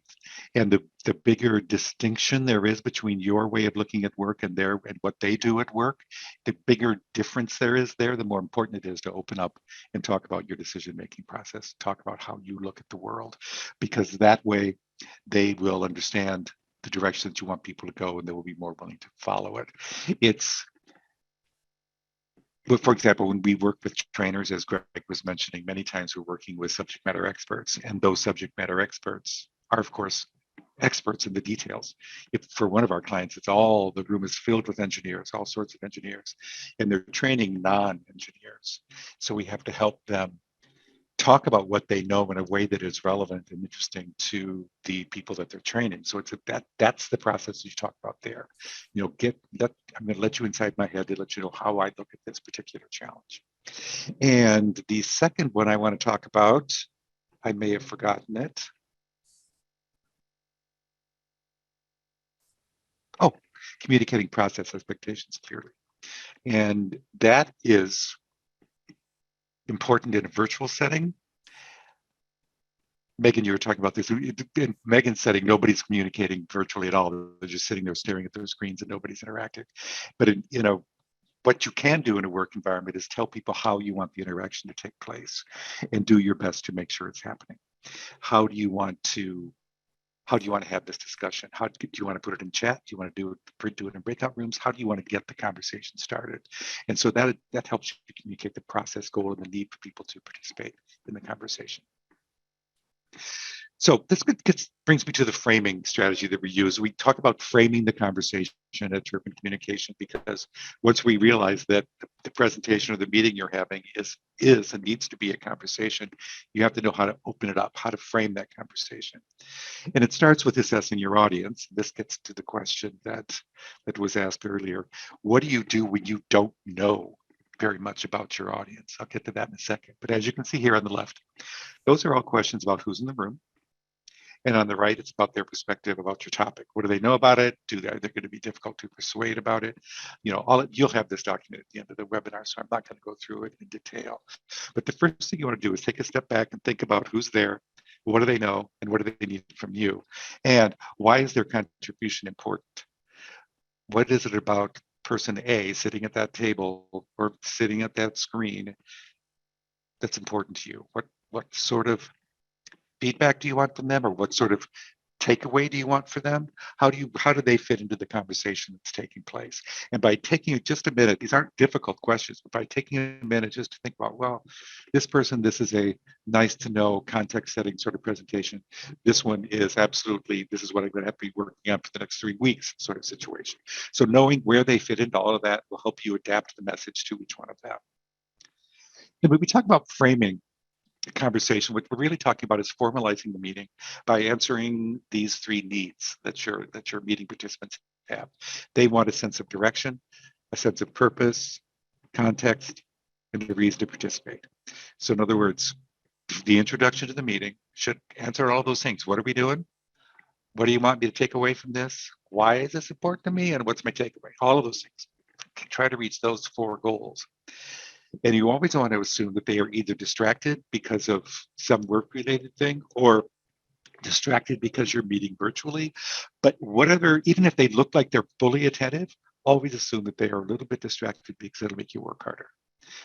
and the bigger distinction there is between your way of looking at work and their and what they do at work, the bigger difference there is there, the more important it is to open up and talk about your decision making process, talk about how you look at the world, because that way they will understand the direction that you want people to go and they will be more willing to follow it. But for example, when we work with trainers, as Greg was mentioning, many times we're working with subject matter experts, and those subject matter experts are, of course, experts in the details. If for one of our clients, it's all the room is filled with engineers, all sorts of engineers, and they're training non-engineers. So we have to help them talk about what they know in a way that is relevant and interesting to the people that they're training. So it's that's the process you talk about there. You know, I'm going to let you inside my head to let you know how I look at this particular challenge. And the second one I want to talk about, I may have forgotten it. Oh, communicating process expectations clearly. And that is important in a virtual setting. Megan, you were talking about this. In Megan's setting, nobody's communicating virtually at all. They're just sitting there staring at their screens and nobody's interacting. But what you can do in a work environment is tell people how you want the interaction to take place and do your best to make sure it's happening. How do you want to have this discussion? How do you want to put it in chat? Do you want to do it in breakout rooms? How do you want to get the conversation started? And so that helps you communicate the process goal and the need for people to participate in the conversation. So this brings me to the framing strategy that we use. We talk about framing the conversation at Turpin Communication because once we realize that the presentation or the meeting you're having is and needs to be a conversation, you have to know how to open it up, how to frame that conversation. And it starts with assessing your audience. This gets to the question that was asked earlier. What do you do when you don't know very much about your audience? I'll get to that in a second. But as you can see here on the left, those are all questions about who's in the room. And on the right, it's about their perspective about your topic. What do they know about it? They're going to be difficult to persuade about it? You'll have this document at the end of the webinar, so I'm not going to go through it in detail. But the first thing you want to do is take a step back and think about who's there, what do they know, and what do they need from you? And why is their contribution important? What is it about person A sitting at that table or sitting at that screen that's important to you? What sort of feedback do you want from them, or what sort of takeaway do you want for them? How do they fit into the conversation that's taking place? And by taking just a minute, these aren't difficult questions, but by taking a minute just to think about, well, this person, this is a nice to know context setting sort of presentation. This one is absolutely, this is what I'm going to have to be working on for the next 3 weeks sort of situation. So knowing where they fit into all of that will help you adapt the message to each one of them. And when we talk about framing conversation, what we're really talking about is formalizing the meeting by answering these 3 needs that your meeting participants have. They want a sense of direction, a sense of purpose, context, and the reason to participate. So in other words, the introduction to the meeting should answer all those things. What are we doing? What do you want me to take away from this? Why is this important to me? And what's my takeaway? All of those things. Try to reach those 4 goals. And you always want to assume that they are either distracted because of some work-related thing or distracted because you're meeting virtually. But even if they look like they're fully attentive, always assume that they are a little bit distracted because it'll make you work harder.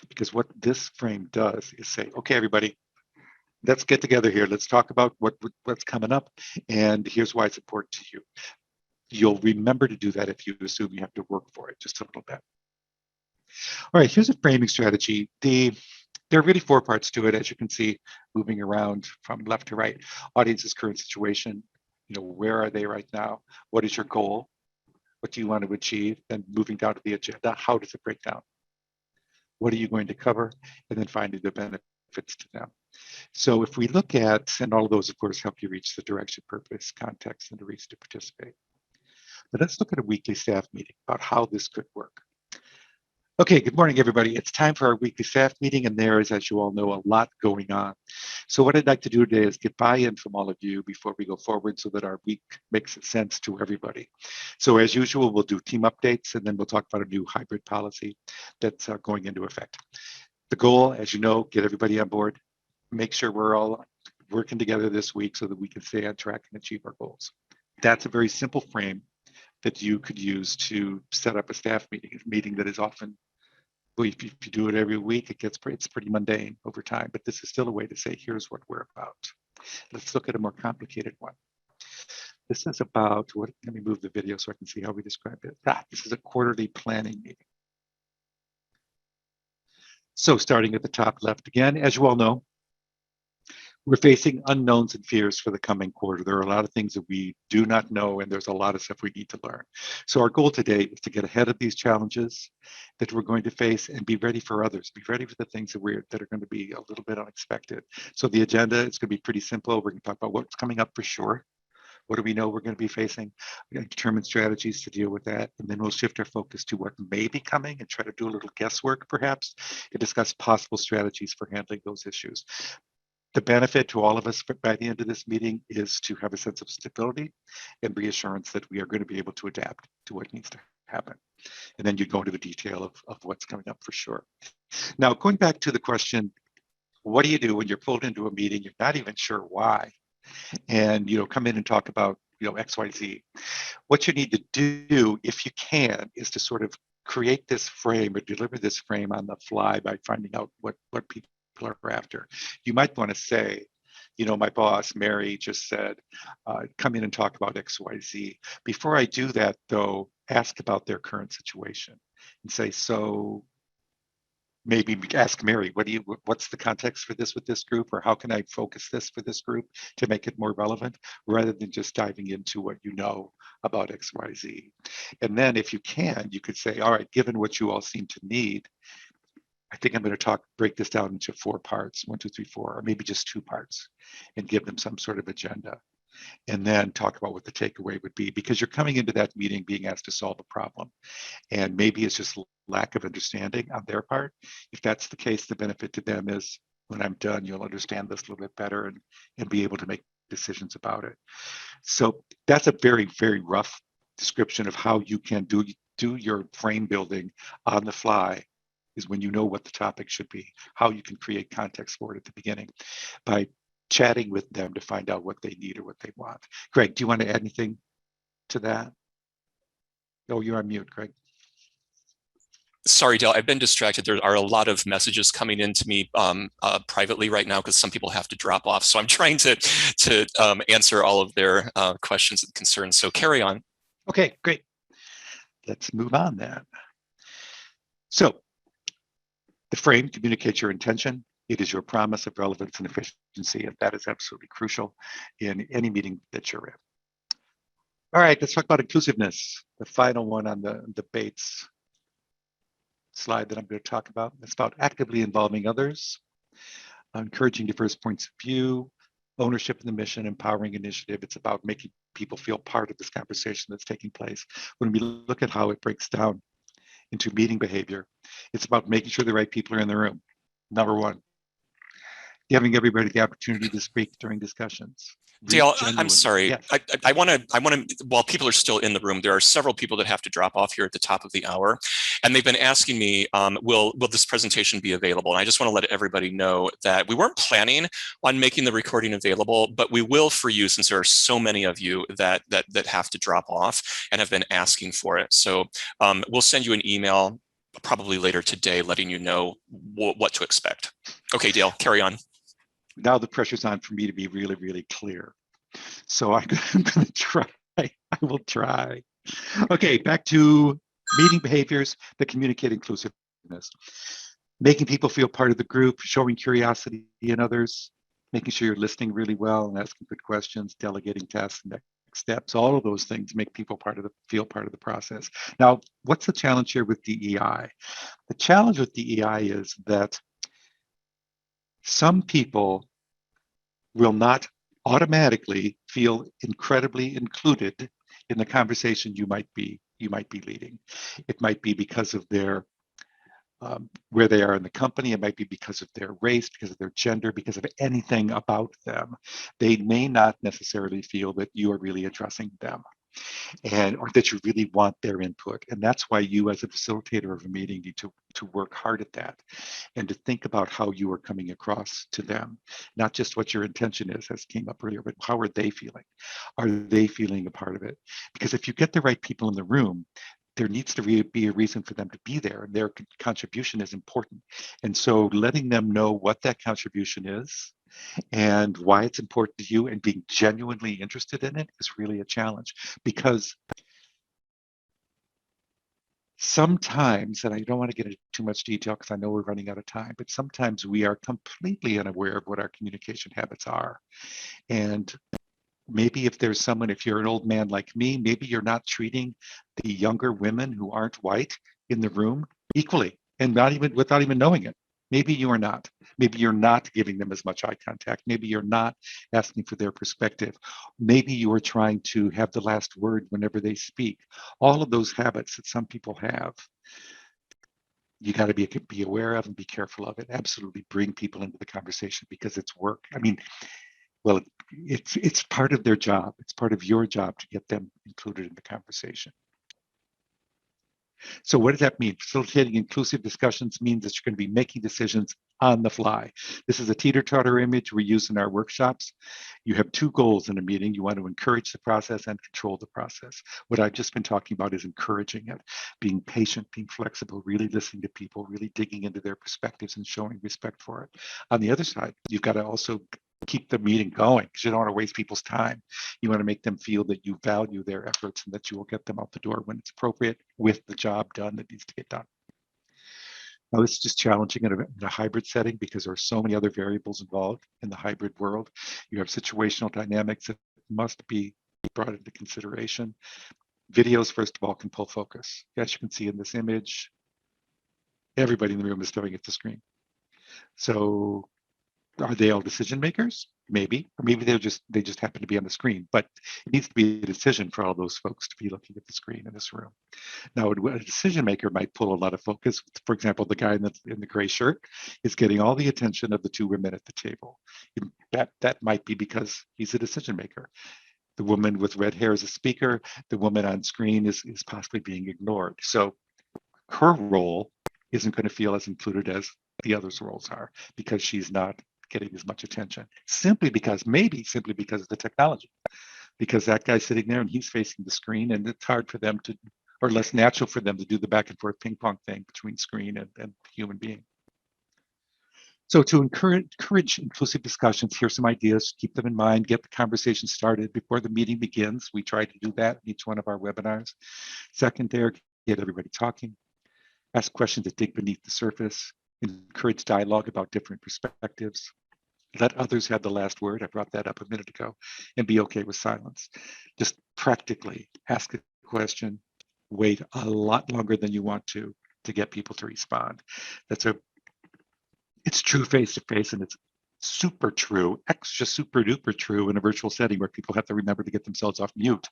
Because what this frame does is say, okay, everybody, let's get together here. Let's talk about what's coming up. And here's why it's important to you. You'll remember to do that if you assume you have to work for it just a little bit. All right, here's a framing strategy. There are really 4 parts to it, as you can see, moving around from left to right. Audience's current situation, where are they right now? What is your goal? What do you want to achieve? Then moving down to the agenda, how does it break down? What are you going to cover? And then finding the benefits to them. So if we look at, and all of those, of course, help you reach the direction, purpose, context, and the reason to participate. But let's look at a weekly staff meeting about how this could work. Okay, good morning, everybody. It's time for our weekly staff meeting, and there is, as you all know, a lot going on. So what I'd like to do today is get buy-in from all of you before we go forward so that our week makes sense to everybody. So as usual, we'll do team updates, and then we'll talk about a new hybrid policy that's going into effect. The goal, as you know, get everybody on board, make sure we're all working together this week so that we can stay on track and achieve our goals. That's a very simple frame that you could use to set up a staff meeting, a meeting that is often, well, if you do it every week, it's pretty mundane over time, but this is still a way to say, here's what we're about. Let's look at a more complicated one. This is about, let me move the video so I can see how we describe it. This is a quarterly planning meeting. So starting at the top left again, as you all know, we're facing unknowns and fears for the coming quarter. There are a lot of things that we do not know, and there's a lot of stuff we need to learn. So our goal today is to get ahead of these challenges that we're going to face and be ready for others, be ready for the things that are going to be a little bit unexpected. So the agenda is going to be pretty simple. We're going to talk about what's coming up for sure. What do we know we're going to be facing? We're going to determine strategies to deal with that. And then we'll shift our focus to what may be coming and try to do a little guesswork, perhaps, and discuss possible strategies for handling those issues. The benefit to all of us by the end of this meeting is to have a sense of stability and reassurance that we are going to be able to adapt to what needs to happen. And then you go into the detail of what's coming up for sure. Now, going back to the question, what do you do when you're pulled into a meeting, you're not even sure why, and come in and talk about XYZ? What you need to do, if you can, is to sort of create this frame or deliver this frame on the fly by finding out what people are after. You might want to say, my boss, Mary, just said, come in and talk about XYZ. Before I do that, though, ask about their current situation and say, so maybe ask Mary, what's the context for this with this group, or how can I focus this for this group to make it more relevant, rather than just diving into what you know about XYZ. And then if you can, you could say, all right, given what you all seem to need, I think I'm going to break this down into 4 parts, 1, 2, 3, 4, or maybe just 2 parts, and give them some sort of agenda. And then talk about what the takeaway would be, because you're coming into that meeting being asked to solve a problem. And maybe it's just lack of understanding on their part. If that's the case, the benefit to them is when I'm done, you'll understand this a little bit better and be able to make decisions about it. So that's a very, very rough description of how you can do your frame building on the fly, is when you know what the topic should be, how you can create context for it at the beginning by chatting with them to find out what they need or what they want. Greg, do you want to add anything to that? Oh, you're on mute, Greg. Sorry, Dale, I've been distracted. There are a lot of messages coming into me privately right now because some people have to drop off. So I'm trying to answer all of their questions and concerns. So carry on. Okay, great. Let's move on then. So the frame communicates your intention. It is your promise of relevance and efficiency, and that is absolutely crucial in any meeting that you're in. All right, let's talk about inclusiveness, the final one on the Bates slide that I'm going to talk about. It's about actively involving others, encouraging diverse points of view, ownership in the mission, empowering initiative. It's about making people feel part of this conversation that's taking place. When we look at how it breaks down into meeting behavior, it's about making sure the right people are in the room. Number 1, giving everybody the opportunity to speak during discussions. Dale, I'm sorry. Yes. I want to, while people are still in the room, there are several people that have to drop off here at the top of the hour. And they've been asking me, will this presentation be available? And I just want to let everybody know that we weren't planning on making the recording available, but we will for you, since there are so many of you that have to drop off and have been asking for it. So we'll send you an email probably later today, letting you know what to expect. Okay, Dale, carry on. Now the pressure's on for me to be really, really clear. So I'm going to try. I will try. Okay, back to meeting behaviors that communicate inclusiveness. Making people feel part of the group, showing curiosity in others, making sure you're listening really well and asking good questions, delegating tasks and next steps. All of those things make people feel part of the process. Now, what's the challenge here with DEI? The challenge with DEI is that some people will not automatically feel incredibly included in the conversation you might be leading. It might be because of their where they are in the company. It might be because of their race, because of their gender, because of anything about them. They may not necessarily feel that you are really addressing them, and or that you really want their input. And that's why you, as a facilitator of a meeting, need to work hard at that, and to think about how you are coming across to them, not just what your intention is, as came up earlier, but how are they feeling? Are they feeling a part of it? Because if you get the right people in the room, there needs to be a reason for them to be there, and their contribution is important. And so letting them know what that contribution is and why it's important to you, and being genuinely interested in it, is really a challenge. Because sometimes, and I don't want to get into too much detail because I know we're running out of time, but sometimes we are completely unaware of what our communication habits are. And maybe if there's someone, if you're an old man like me, maybe you're not treating the younger women who aren't white in the room equally, and not even without even knowing it. Maybe you are not. Maybe you're not giving them as much eye contact. Maybe you're not asking for their perspective. Maybe you are trying to have the last word whenever they speak. All of those habits that some people have, you got to be aware of and be careful of it. Absolutely bring people into the conversation, because it's work. I mean, well, it's part of their job. It's part of your job to get them included in the conversation. So what does that mean? Facilitating inclusive discussions means that you're going to be making decisions on the fly. This is a teeter-totter image we use in our workshops. You have two goals in a meeting. You want to encourage the process and control the process. What I've just been talking about is encouraging it, being patient, being flexible, really listening to people, really digging into their perspectives and showing respect for it. On the other side, you've got to also keep the meeting going, because you don't want to waste people's time. You want to make them feel that you value their efforts and that you will get them out the door when it's appropriate, with the job done that needs to get done. Now, this is just challenging in a hybrid setting, because there are so many other variables involved in the hybrid world. You have situational dynamics that must be brought into consideration. Videos, first of all, can pull focus. As you can see in this image, everybody in the room is staring at the screen. So are they all decision makers? Maybe, or maybe they just happen to be on the screen. But it needs to be a decision for all those folks to be looking at the screen in this room. Now, a decision maker might pull a lot of focus. For example, the guy in the gray shirt is getting all the attention of the two women at the table. That might be because he's a decision maker. The woman with red hair is a speaker. The woman on screen is possibly being ignored. So her role isn't going to feel as included as the others' roles are, because she's not getting as much attention, simply because of the technology, because that guy's sitting there and he's facing the screen, and it's hard for them to, or less natural for them to, do the back and forth ping pong thing between screen and human being. So to encourage inclusive discussions, here's some ideas, keep them in mind, get the conversation started before the meeting begins. We try to do that in each one of our webinars. Second there, get everybody talking, ask questions that dig beneath the surface, encourage dialogue about different perspectives, let others have the last word. I brought that up a minute ago, and be okay with silence. Just practically ask a question, wait a lot longer than you want to get people to respond. It's true face to face, and it's super true, extra super duper true in a virtual setting where people have to remember to get themselves off mute,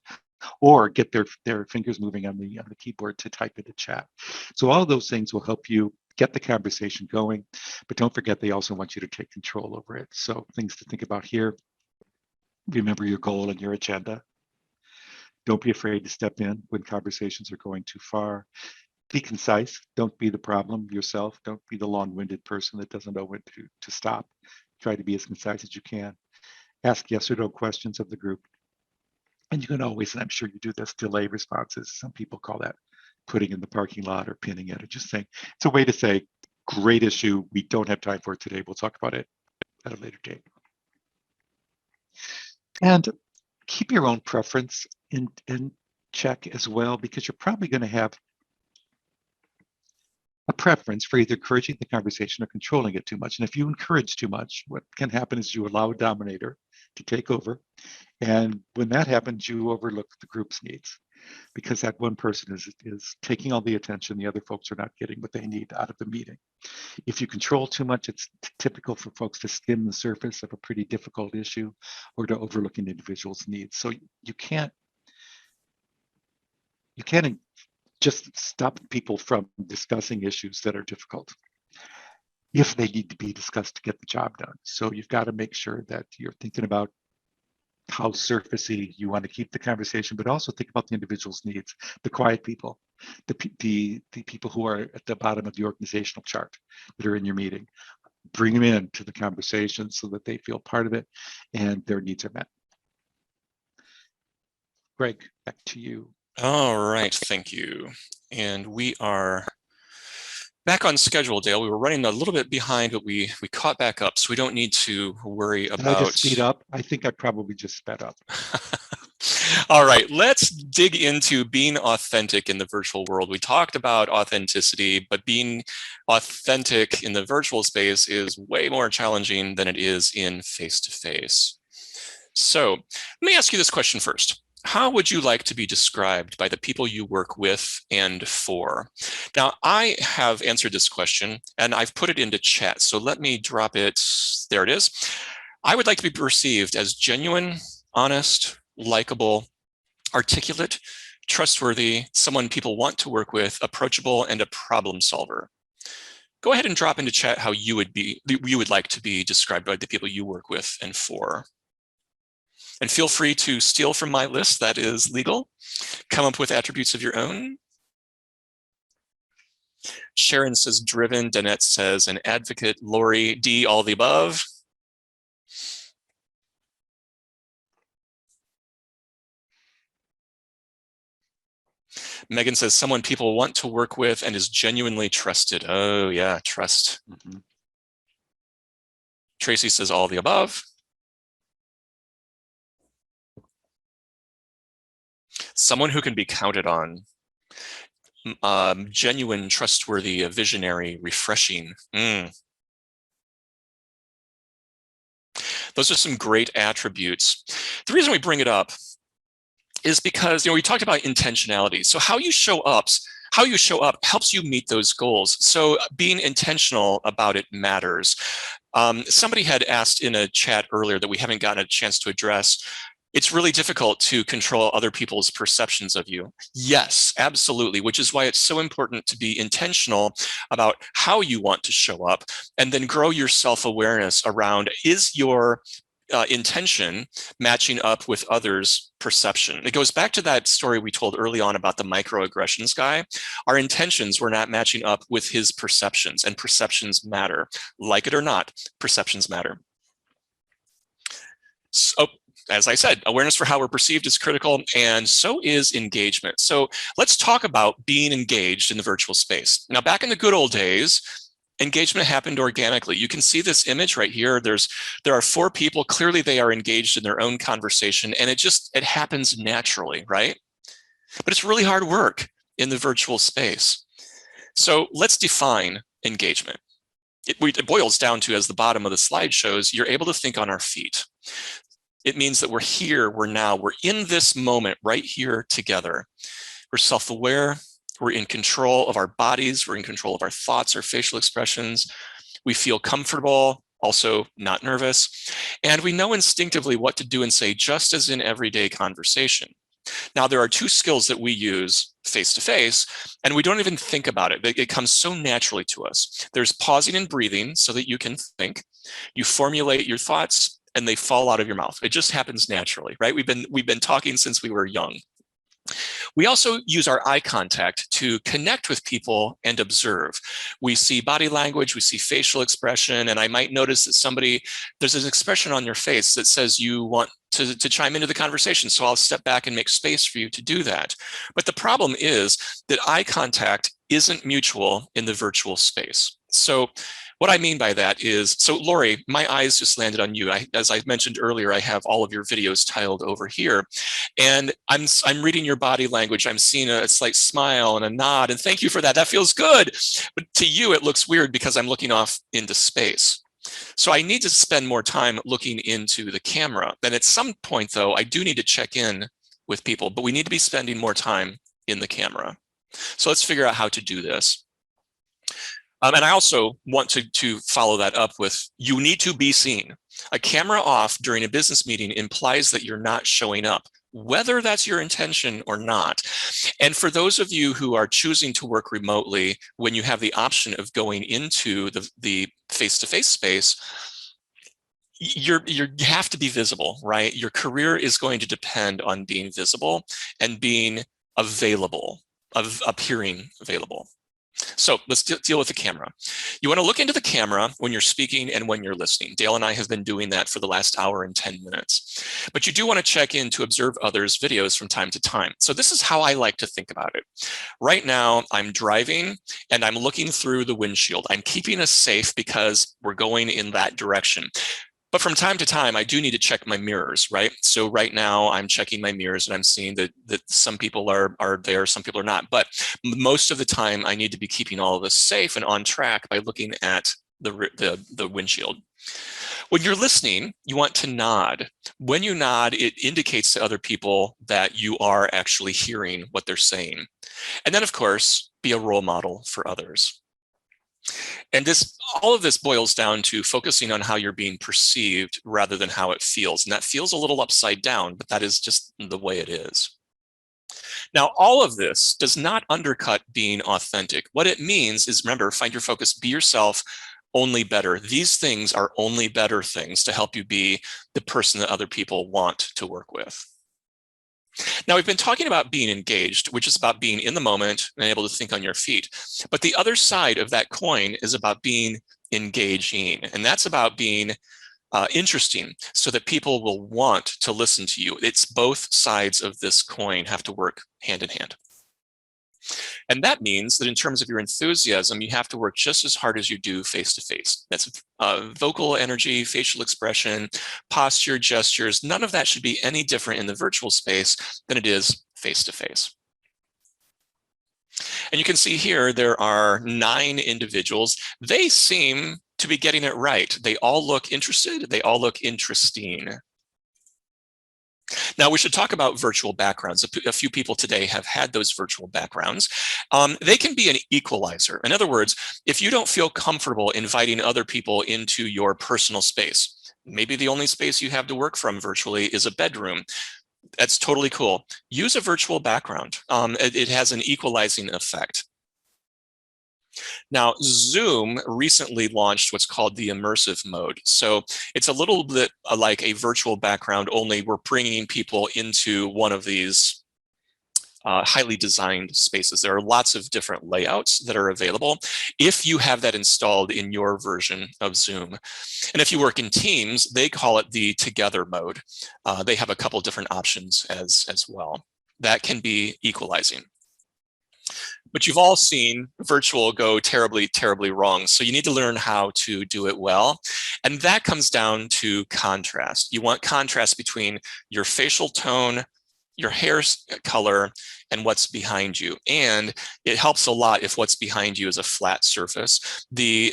or get their fingers moving on the keyboard to type into chat. So all of those things will help you get the conversation going, but don't forget, they also want you to take control over it. So things to think about here: remember your goal and your agenda. Don't be afraid to step in when conversations are going too far. Be concise. Don't be the problem yourself. Don't be the long-winded person that doesn't know when to stop. Try to be as concise as you can. Ask yes or no questions of the group. And you can always, and I'm sure you do this, delay responses. Some people call that putting in the parking lot or pinning it, or just saying, it's a way to say, great issue, we don't have time for it today, we'll talk about it at a later date. And keep your own preference in check as well, because you're probably going to have a preference for either encouraging the conversation or controlling it too much. And if you encourage too much, what can happen is you allow a dominator to take over. And when that happens, you overlook the group's needs, because that one person is taking all the attention. The other folks are not getting what they need out of the meeting. If you control too much, it's typical for folks to skim the surface of a pretty difficult issue, or to overlook an individual's needs. So you can't just stop people from discussing issues that are difficult if they need to be discussed to get the job done. So you've got to make sure that you're thinking about how surfacey you want to keep the conversation, but also think about the individual's needs, the quiet people, the people who are at the bottom of the organizational chart that are in your meeting. Bring them into the conversation so that they feel part of it and their needs are met. Greg, back to you. All right, thank you. And we are back on schedule, Dale. We were running a little bit behind, but we caught back up, so we don't need to worry about. Did I just speed up? I think I probably just sped up. All right, let's dig into being authentic in the virtual world. We talked about authenticity, but being authentic in the virtual space is way more challenging than it is in face-to-face. So let me ask you this question first. How would you like to be described by the people you work with and for? Now, I have answered this question and I've put it into chat. So let me drop it. There it is. I would like to be perceived as genuine, honest, likable, articulate, trustworthy, someone people want to work with, approachable, and a problem solver. Go ahead and drop into chat how you would like to be described by the people you work with and for. And feel free to steal from my list, that is legal. Come up with attributes of your own. Sharon says driven, Danette says an advocate, Lori, D, all the above. Megan says someone people want to work with and is genuinely trusted. Oh yeah, trust. Mm-hmm. Tracy says all the above. Someone who can be counted on. Genuine, trustworthy, visionary, refreshing. Those are some great attributes. The reason we bring it up is because we talked about intentionality. So how you show up helps you meet those goals. So being intentional about it matters. Somebody had asked in a chat earlier that we haven't gotten a chance to address. It's really difficult to control other people's perceptions of you. Yes, absolutely, which is why it's so important to be intentional about how you want to show up and then grow your self-awareness around, is your intention matching up with others' perception? It goes back to that story we told early on about the microaggressions guy. Our intentions were not matching up with his perceptions, and perceptions matter. Like it or not, perceptions matter. So, as I said, awareness for how we're perceived is critical, and so is engagement. So let's talk about being engaged in the virtual space. Now, back in the good old days, engagement happened organically. You can see this image right here. There are 4 people. Clearly, they are engaged in their own conversation, and it happens naturally, right? But it's really hard work in the virtual space. So let's define engagement. It boils down to, as the bottom of the slide shows, you're able to think on our feet. It means that we're here, we're now, we're in this moment right here together. We're self-aware, we're in control of our bodies, we're in control of our thoughts, our facial expressions. We feel comfortable, also not nervous, and we know instinctively what to do and say, just as in everyday conversation. Now, there are 2 skills that we use face-to-face, and we don't even think about it. It comes so naturally to us. There's pausing and breathing so that you can think. You formulate your thoughts, and they fall out of your mouth. It just happens naturally, right? We've been talking since we were young. We also use our eye contact to connect with people and observe. We see body language, we see facial expression, and I might notice that there's an expression on your face that says you want to chime into the conversation. So I'll step back and make space for you to do that. But the problem is that eye contact isn't mutual in the virtual space. So what I mean by that is, so Lori, my eyes just landed on you. As I mentioned earlier, I have all of your videos tiled over here, and I'm reading your body language. I'm seeing a slight smile and a nod, and thank you for that. That feels good. But to you, it looks weird because I'm looking off into space. So I need to spend more time looking into the camera. Then at some point, though, I do need to check in with people, but we need to be spending more time in the camera. So let's figure out how to do this. And I also want to follow that up with, you need to be seen. A camera off during a business meeting implies that you're not showing up. whether that's your intention or not. And for those of you who are choosing to work remotely, when you have the option of going into the face-to-face space, you have to be visible, right? Your career is going to depend on being visible and being available, of appearing available. So let's deal with the camera. You want to look into the camera when you're speaking and when you're listening. Dale and I have been doing that for the last hour and 10 minutes. But you do want to check in to observe others' videos from time to time. So this is how I like to think about it. Right now, I'm driving and I'm looking through the windshield. I'm keeping us safe because we're going in that direction. But from time to time, I do need to check my mirrors, right? So right now I'm checking my mirrors and I'm seeing that some people are there, some people are not. But most of the time I need to be keeping all of this safe and on track by looking at the windshield. When you're listening, you want to nod. When you nod, it indicates to other people that you are actually hearing what they're saying. And then of course, be a role model for others. And all of this boils down to focusing on how you're being perceived rather than how it feels. And that feels a little upside down, but that is just the way it is. Now, all of this does not undercut being authentic. What it means is, remember, find your focus, be yourself, only better. These things are only better things to help you be the person that other people want to work with. Now, we've been talking about being engaged, which is about being in the moment and able to think on your feet. But the other side of that coin is about being engaging, and that's about being interesting so that people will want to listen to you. It's both sides of this coin have to work hand in hand. And that means that in terms of your enthusiasm, you have to work just as hard as you do face-to-face. That's vocal energy, facial expression, posture, gestures. None of that should be any different in the virtual space than it is face-to-face. And you can see here, there are 9 individuals. They seem to be getting it right. They all look interested. They all look interesting. Now, we should talk about virtual backgrounds. A few people today have had those virtual backgrounds. They can be an equalizer. In other words, if you don't feel comfortable inviting other people into your personal space, maybe the only space you have to work from virtually is a bedroom. That's totally cool. Use a virtual background. It has an equalizing effect. Now, Zoom recently launched what's called the immersive mode. So it's a little bit like a virtual background, only we're bringing people into one of these highly designed spaces. There are lots of different layouts that are available if you have that installed in your version of Zoom. And if you work in Teams, they call it the together mode. They have a couple different options as well. That can be equalizing. But you've all seen virtual go terribly, terribly wrong. So you need to learn how to do it well. And that comes down to contrast. You want contrast between your facial tone, your hair color, and what's behind you. And it helps a lot if what's behind you is a flat surface. The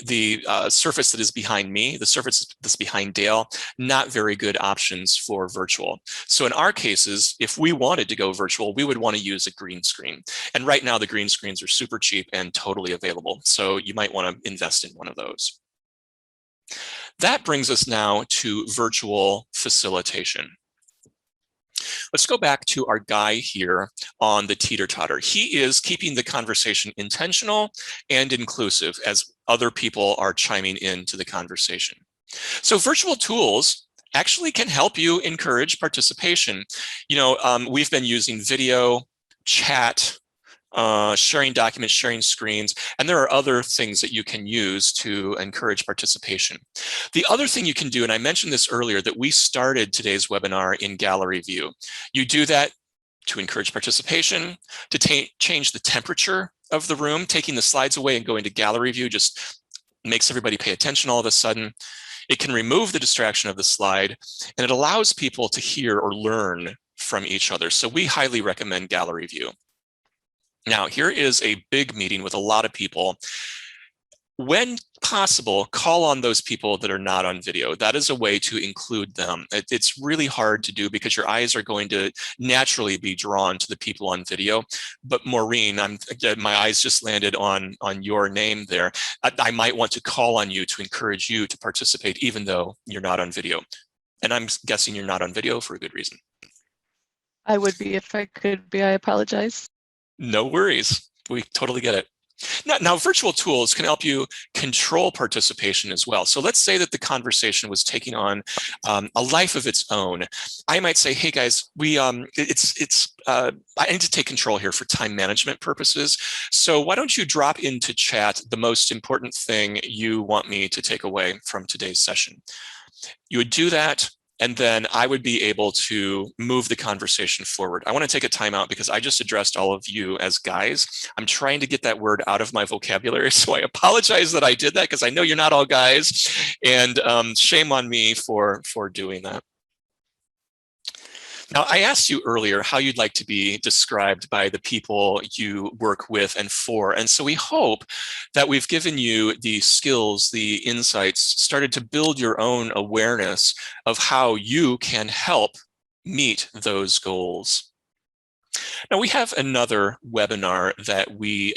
surface that is behind me, the surface that's behind Dale, not very good options for virtual. So in our cases, if we wanted to go virtual, we would want to use a green screen. And right now the green screens are super cheap and totally available. So you might want to invest in one of those. That brings us now to virtual facilitation. Let's go back to our guy here on the teeter-totter. He is keeping the conversation intentional and inclusive as other people are chiming into the conversation. So virtual tools actually can help you encourage participation. You know, we've been using video, chat, sharing documents, sharing screens, and there are other things that you can use to encourage participation. The other thing you can do, and I mentioned this earlier, that we started today's webinar in gallery view. You do that to encourage participation, to change the temperature of the room. Taking the slides away and going to gallery view just makes everybody pay attention all of a sudden. It can remove the distraction of the slide, and it allows people to hear or learn from each other. So we highly recommend gallery view. Now, here is a big meeting with a lot of people. When possible, call on those people that are not on video. That is a way to include them. It's really hard to do because your eyes are going to naturally be drawn to the people on video. But Maureen, my eyes just landed on your name there. I might want to call on you to encourage you to participate even though you're not on video. And I'm guessing you're not on video for a good reason. I would be if I could be. I apologize. No worries. We totally get it. Now, virtual tools can help you control participation as well. So let's say that the conversation was taking on a life of its own. I might say, hey guys, I need to take control here for time management purposes. So why don't you drop into chat the most important thing you want me to take away from today's session? You would do that, and then I would be able to move the conversation forward. I want to take a timeout because I just addressed all of you as guys. I'm trying to get that word out of my vocabulary, so I apologize that I did that because I know you're not all guys, and shame on me for doing that. Now, I asked you earlier how you'd like to be described by the people you work with and for. And so we hope that we've given you the skills, the insights, started to build your own awareness of how you can help meet those goals. Now, we have another webinar that we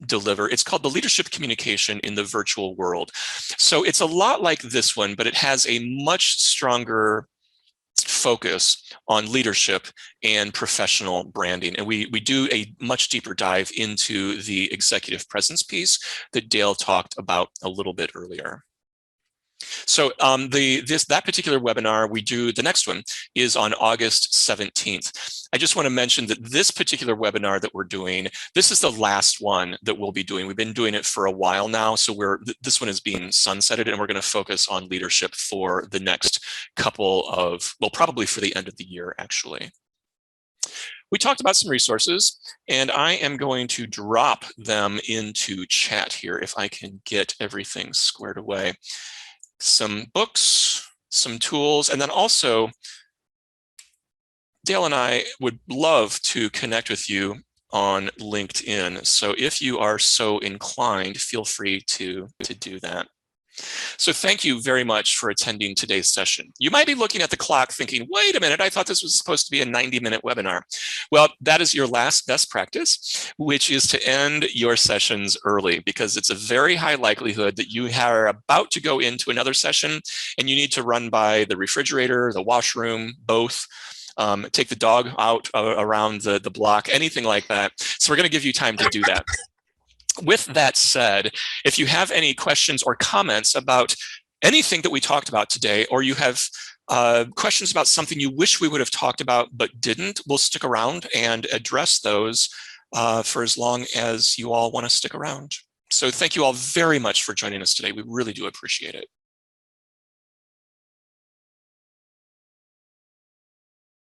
deliver. It's called the Leadership Communication in the Virtual World. So it's a lot like this one, but it has a much stronger focus on leadership and professional branding. And we do a much deeper dive into the executive presence piece that Dale talked about a little bit earlier. So that particular webinar we do, the next one is on August 17th. I just want to mention that this particular webinar that we're doing, this is the last one that we'll be doing. We've been doing it for a while now, so this one is being sunsetted, and we're going to focus on leadership for the next couple of, well, probably for the end of the year, actually. We talked about some resources, and I am going to drop them into chat here if I can get everything squared away. Some books, some tools, and then also Dale and I would love to connect with you on LinkedIn. So if you are so inclined, feel free to do that. So thank you very much for attending today's session. You might be looking at the clock thinking, wait a minute, I thought this was supposed to be a 90-minute webinar. Well, that is your last best practice, which is to end your sessions early, because it's a very high likelihood that you are about to go into another session and you need to run by the refrigerator, the washroom, both. Take the dog out around the block, anything like that. So we're going to give you time to do that. With that said, if you have any questions or comments about anything that we talked about today, or you have questions about something you wish we would have talked about but didn't, we'll stick around and address those for as long as you all want to stick around. So thank you all very much for joining us today. We really do appreciate it.